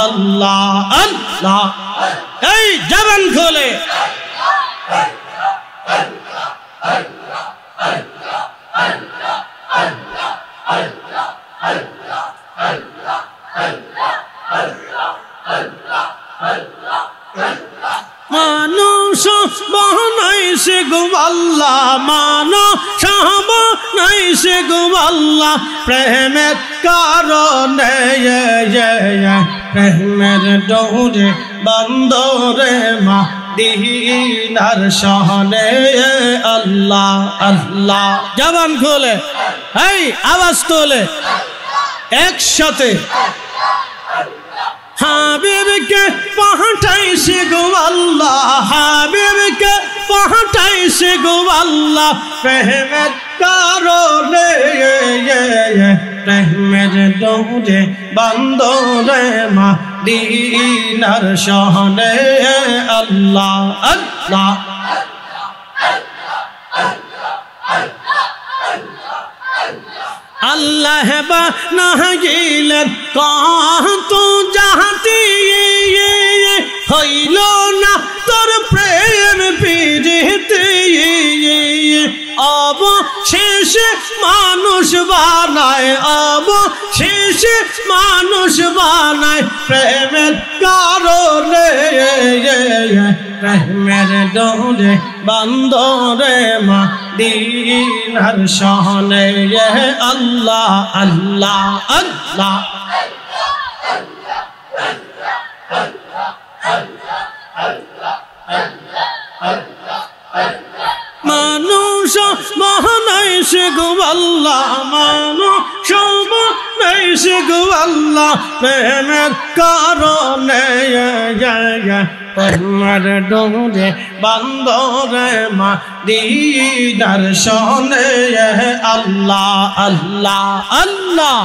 আল্লাহ আল্লাহ এই জবান খোলে মানুষ বানাইছে গো আল্লাহ মানুষ বানাইছে গো আল্লাহ প্রেমের কারণে প্রেমের ডোরে বন্দরে মা দিনার শহরে আল্লাহ আল্লাহ জবান খোলে এই আওয়াজ তোলে একসাথে হাবিবকে পাঠাইছে গো আল্লাহ হাবিবকে পাঠাইছে গো আল্লাহ প্রেমের কারণে প্রেমের ডোরে বন্দরে মা দিনার শহরে আল্লাহ আল্লাহ আল্লাহ বানাইলেন কত জাতি হইল না তোর প্রেম প্রীতি অবশেষে মানুষ বানায় অবশেষে মানুষ বানায় প্রেমের কারণে প্রেমের ডোরে বন্দরে মা দিনার শহরে আল্লাহ আল্লাহ আল্লাহ মানুষ বানাইছে গো আল্লাহ মানুষ বানাইছে গো আল্লাহ প্রেমের কারণে প্রেমের ডোরে বন্দরে মা দিনার শহরে আল্লাহ আল্লাহ আল্লাহ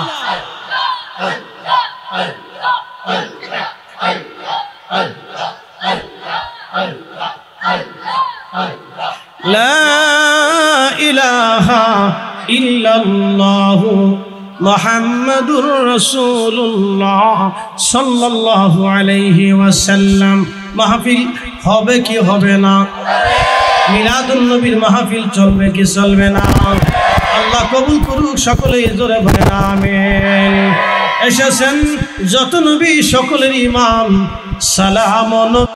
লা ইলাহা ইল্লাল্লাহু মুহাম্মাদুর রাসূলুল্লাহ সাল্লাল্লাহু আলাইহি ওয়াসাল্লাম। মাহফিল হবে কি হবে না? মিলাদুন নবীর মাহফিল চলবে কি চলবে না? আল্লাহ কবুল করুক, সকলেই জোরে বলেন আমিন। এসেছেন যত নবী সকলের ইমাম সালাম